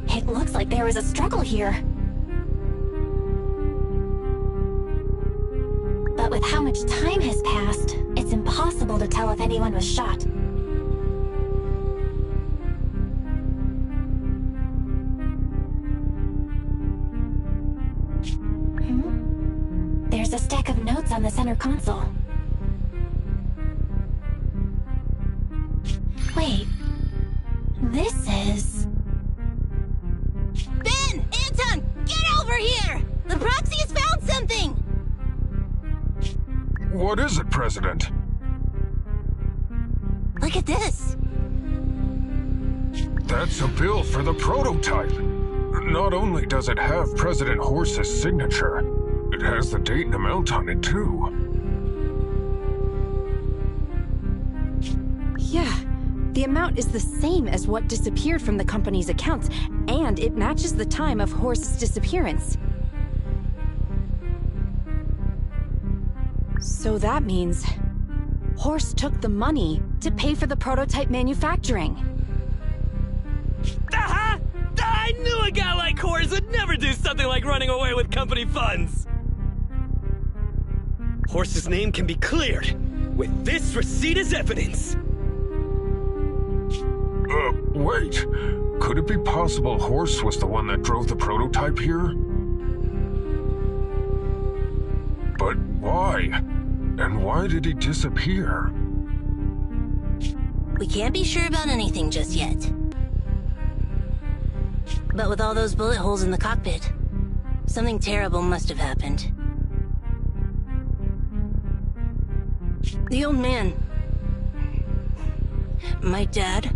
It looks like there was a struggle here. But with how much time has passed, it's impossible to tell if anyone was shot. There's a stack of notes on the center console. Wait, this is... What is it, President? Look at this. That's a bill for the prototype. Not only does it have President Horse's signature, it has the date and amount on it, too. Yeah, the amount is the same as what disappeared from the company's accounts, and it matches the time of Horse's disappearance. So that means Horse took the money to pay for the prototype manufacturing. Aha! I knew a guy like Horse would never do something like running away with company funds! Horse's name can be cleared with this receipt as evidence. Wait. Could it be possible Horse was the one that drove the prototype here? But why? And why did he disappear? We can't be sure about anything just yet. But with all those bullet holes in the cockpit, something terrible must have happened. The old man, my dad,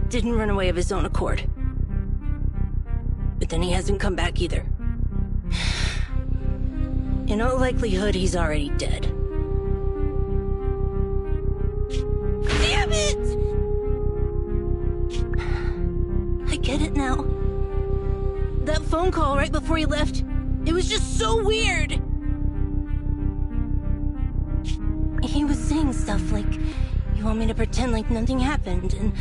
didn't run away of his own accord. But then he hasn't come back either. In all likelihood, he's already dead. Damn it! I get it now. That phone call right before he left, it was just so weird. He was saying stuff like, you want me to pretend like nothing happened, and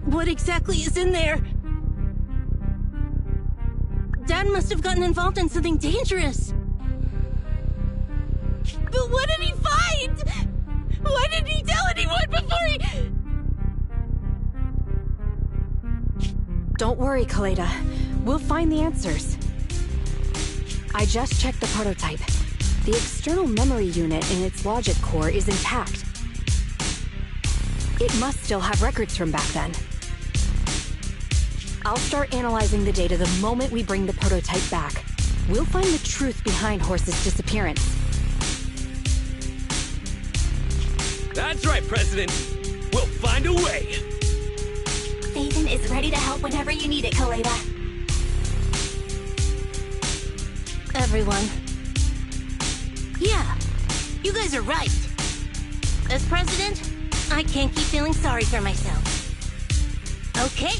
what exactly is in there? Dad must have gotten involved in something dangerous. But what did he find? Why didn't he tell anyone before he... Don't worry, Kaleda. We'll find the answers. I just checked the prototype. The external memory unit in its logic core is intact. It must still have records from back then. I'll start analyzing the data the moment we bring the prototype back. We'll find the truth behind Horse's disappearance. That's right, President. We'll find a way. Aiden is ready to help whenever you need it, Kaleda. Everyone. Yeah, you guys are right. As president, I can't keep feeling sorry for myself. Okay,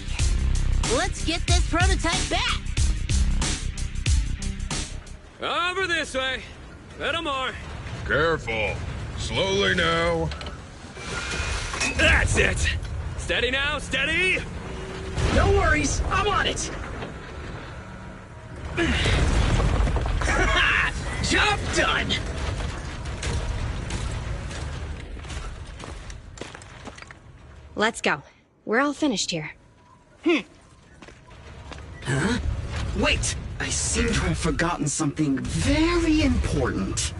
let's get this prototype back. Over this way. Little more. Careful. Slowly now. That's it. Steady now, steady. No worries, I'm on it. Job done. Let's go. We're all finished here. Huh? Wait! I seem to have forgotten something very important.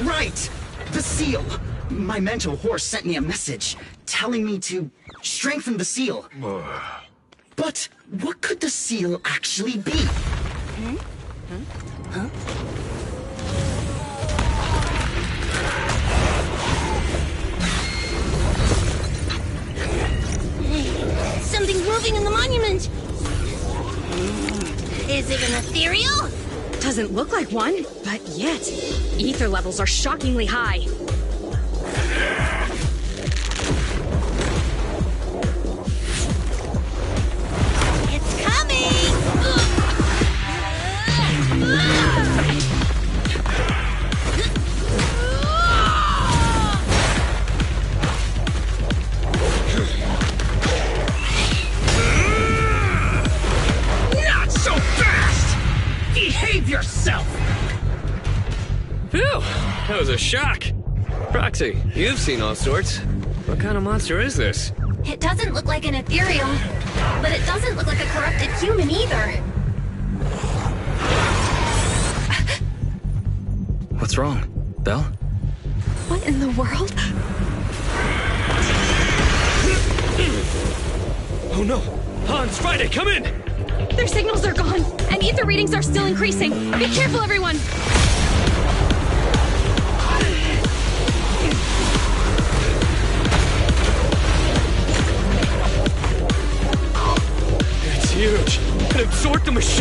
Right! The seal! My mentor Horse sent me a message, telling me to strengthen the seal. But what could the seal actually be? Huh? Something's moving in the monument! Is it an ethereal? Doesn't look like one, but yet, ether levels are shockingly high. It's coming! Not so fast! Behave yourself! Phew, that was a shock. Proxy, you've seen all sorts. What kind of monster is this? It doesn't look like an ethereal, but it doesn't look like a corrupted human either. What's wrong? Belle? What in the world? Oh no! Hans, Friday, come in! Their signals are gone, and ether readings are still increasing. Be careful, everyone!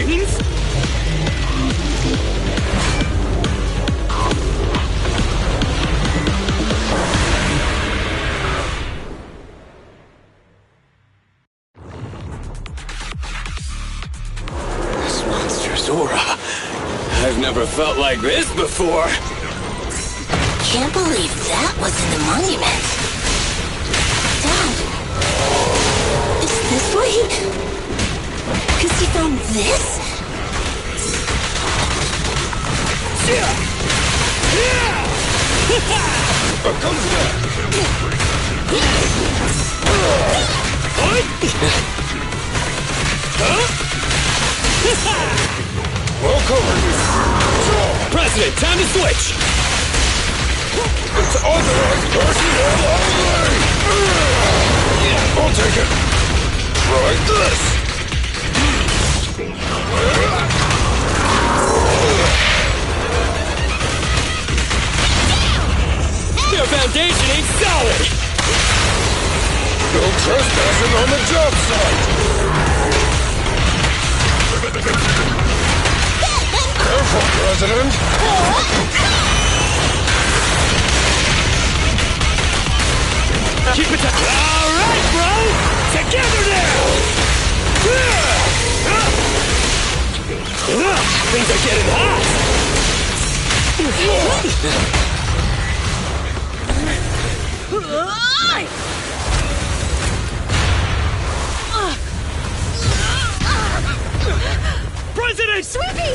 machines? This monster's aura. I've never felt like this before. Can't believe that was in the monument. Dad, is this where he... Because he found this? Comes back. Welcome. President, time to switch! It's authorized personnel only! I'll take it. Try this. Their foundation ain't solid! No trespassing on the job site. Careful, President. Keep it up! Alright, bro! Together now! Things are getting hot! President! Sweepy!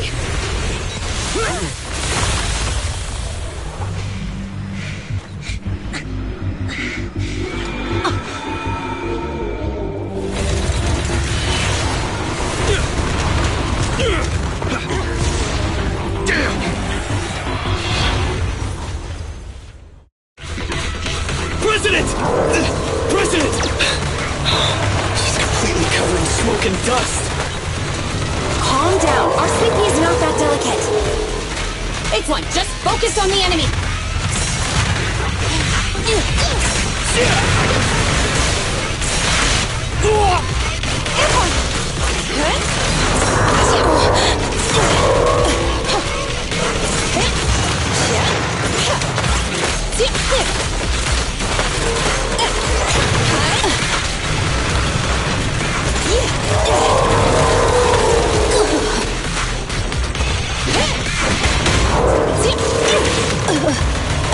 President! President! She's completely covered in smoke and dust. Calm down. Our Sweepy is not that delicate. It's one. Just focus on the enemy.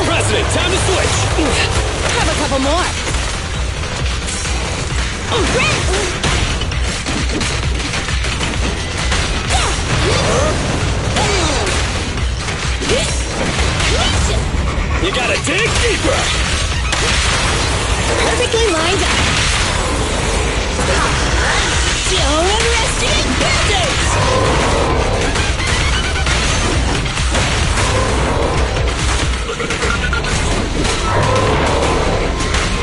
President, time to switch! Have a couple more. You gotta dig deeper! Perfectly lined up. Don't underestimate band-aids!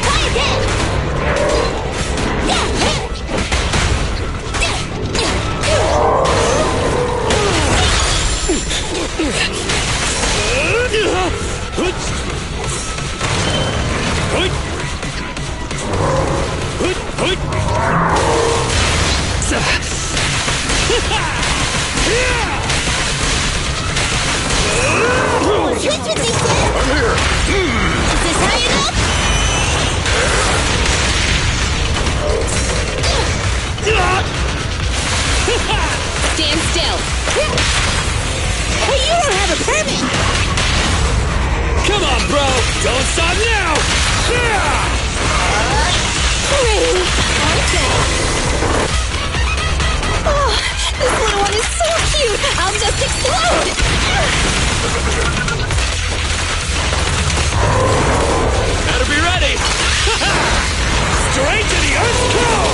Try again! Switch with me, sir! I'm here. Is this high enough? Stand still. Hey, you don't have a permit! Come on, bro! Don't stop now! Really? Okay. Oh, this little one is so cute! I'll just explode! Better be ready! Straight to the Earth's core!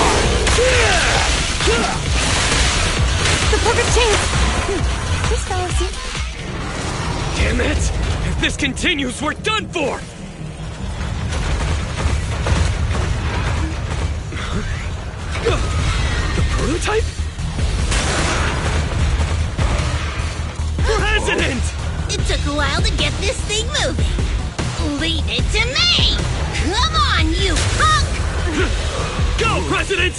The perfect chance. This fella seems... Damn it! If this continues, we're done for! The prototype? President! It took a while to get this thing moving. Leave it to me! Come on, you punk! Go, President!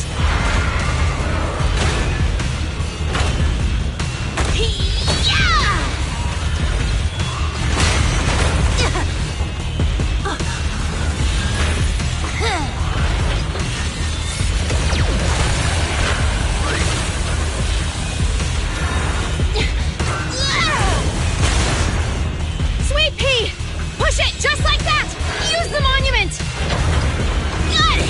Sweet pea! Push it just like that! Use the monument! Got it!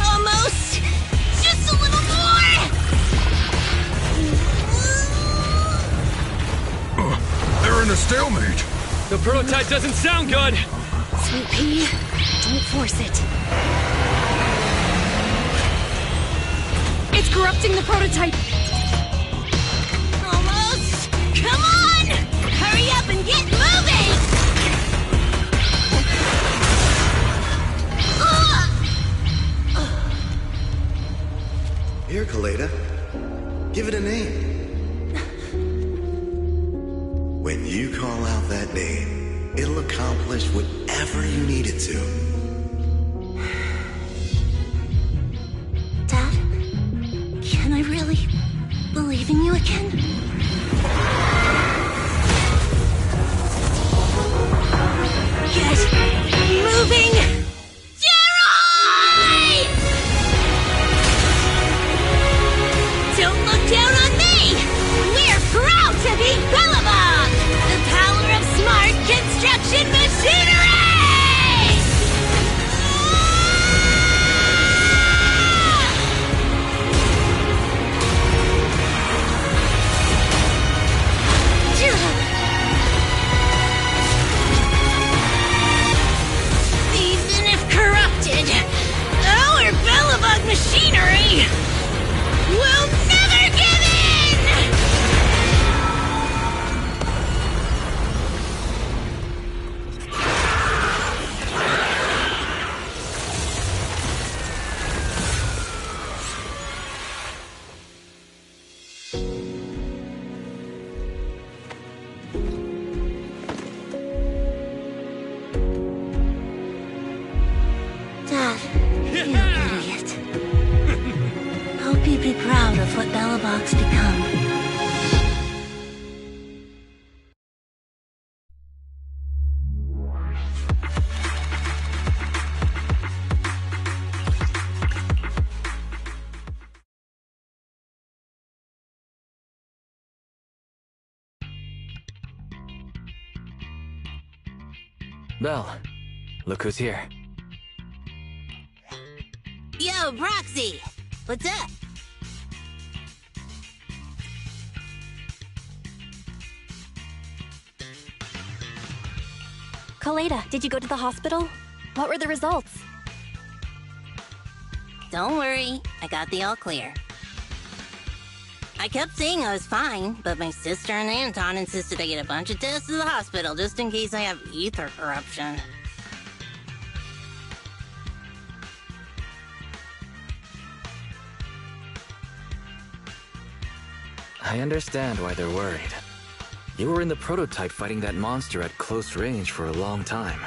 Almost! Just a little more! They're in a stalemate. The prototype doesn't sound good! Sweet pea, don't force it. It's corrupting the prototype! Almost! Come on! Hurry up and get moving! Here, Kaleda. Give it a name. When you call out that name, it'll accomplish whatever you need it to. Dad, can I really believe in you again? Get moving! Steroids! Don't look down on me! We're proud to be belobog! The power of smart construction machinery! Even if corrupted, our belobog machinery will never give in! Dad, you idiot. Hope you'd be proud of what belobog's become. Belle, look who's here. Yo, Proxy! What's up? Kaleda, did you go to the hospital? What were the results? Don't worry, I got the all clear. I kept saying I was fine, but my sister and Anton insisted I get a bunch of tests at the hospital just in case I have ether corruption. I understand why they're worried. You were in the prototype fighting that monster at close range for a long time.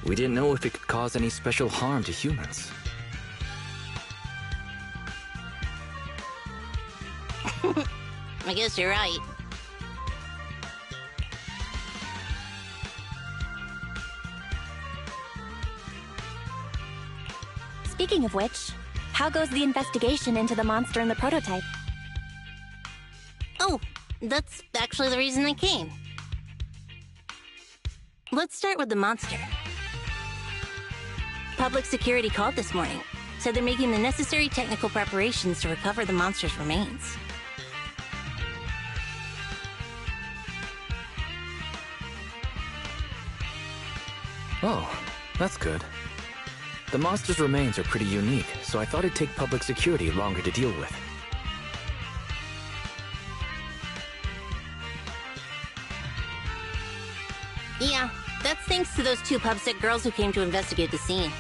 We didn't know if it could cause any special harm to humans. I guess you're right. Speaking of which, how goes the investigation into the monster in the prototype? Oh, that's actually the reason I came. Let's start with the monster. Public security called this morning. Said they're making the necessary technical preparations to recover the monster's remains. Oh, that's good. The monster's remains are pretty unique, so I thought it'd take public security longer to deal with. Yeah, that's thanks to those two pubsec girls who came to investigate the scene.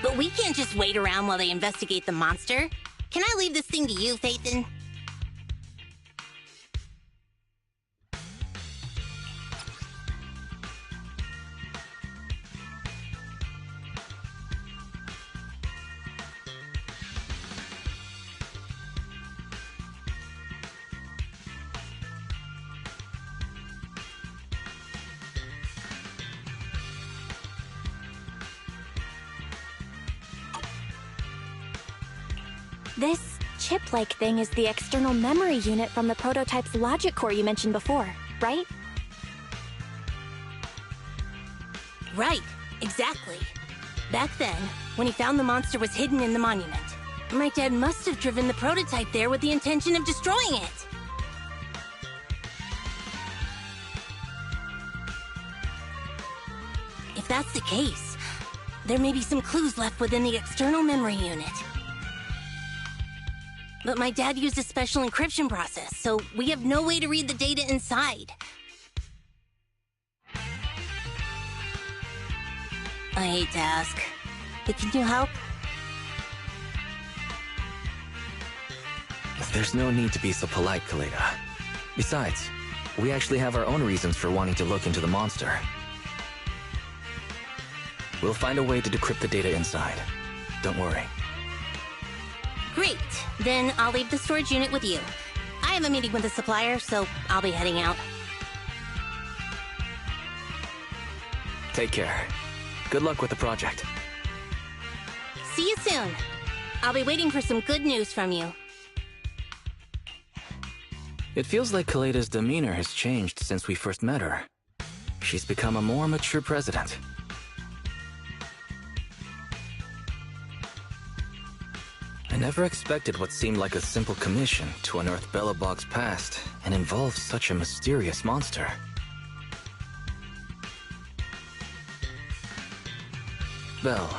But we can't just wait around while they investigate the monster. Can I leave this thing to you, Phaethon? This chip-like thing is the external memory unit from the prototype's logic core you mentioned before, right? Right, exactly. Back then, when he found the monster was hidden in the monument, my dad must have driven the prototype there with the intention of destroying it. If that's the case, there may be some clues left within the external memory unit. But my dad used a special encryption process, so we have no way to read the data inside. I hate to ask, but can you help? There's no need to be so polite, Kaleda. Besides, we actually have our own reasons for wanting to look into the monster. We'll find a way to decrypt the data inside. Don't worry. Great. Then I'll leave the storage unit with you. I have a meeting with the supplier, so I'll be heading out. Take care. Good luck with the project. See you soon. I'll be waiting for some good news from you. It feels like Kaleda's demeanor has changed since we first met her. She's become a more mature president. I never expected what seemed like a simple commission to unearth Belobog's past and involve such a mysterious monster. Belle,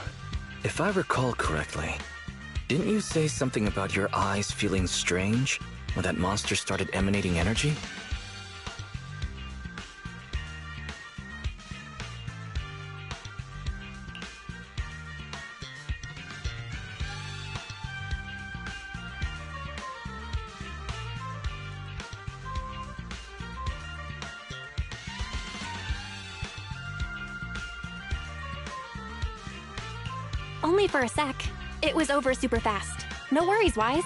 if I recall correctly, didn't you say something about your eyes feeling strange when that monster started emanating energy? Only for a sec. It was over super fast. No worries, Wise.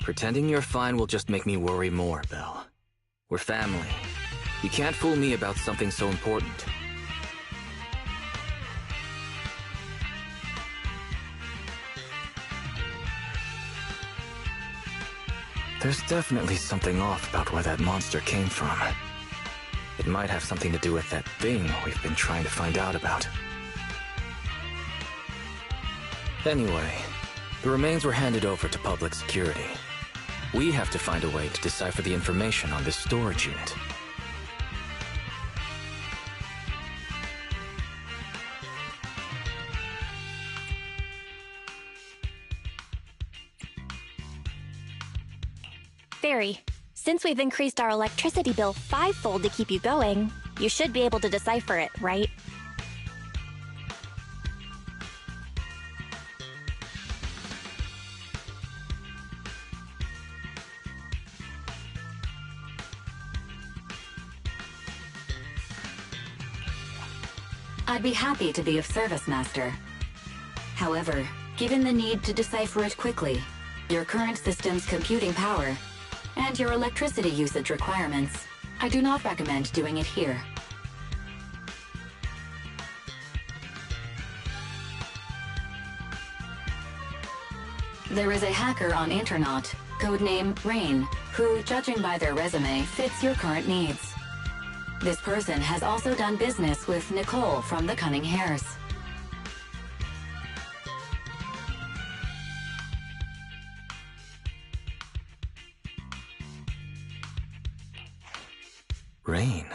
Pretending you're fine will just make me worry more, Belle. We're family. You can't fool me about something so important. There's definitely something off about where that monster came from. It might have something to do with that thing we've been trying to find out about. Anyway, the remains were handed over to public security. We have to find a way to decipher the information on this storage unit. Fairy, since we've increased our electricity bill 5-fold to keep you going, you should be able to decipher it, right? I'd be happy to be of service, Master. However, given the need to decipher it quickly, your current system's computing power, and your electricity usage requirements, I do not recommend doing it here. There is a hacker on Internaut, codename Rain, who, judging by their resume, fits your current needs. This person has also done business with Nicole from the Cunning Hares. Rain.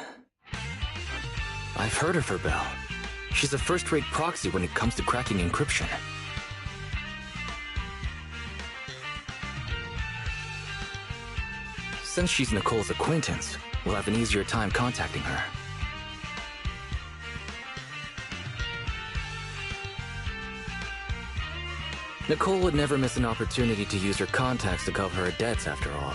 I've heard of her, Belle. She's a first-rate proxy when it comes to cracking encryption. Since she's Nicole's acquaintance, we'll have an easier time contacting her. Nicole would never miss an opportunity to use her contacts to cover her debts, after all.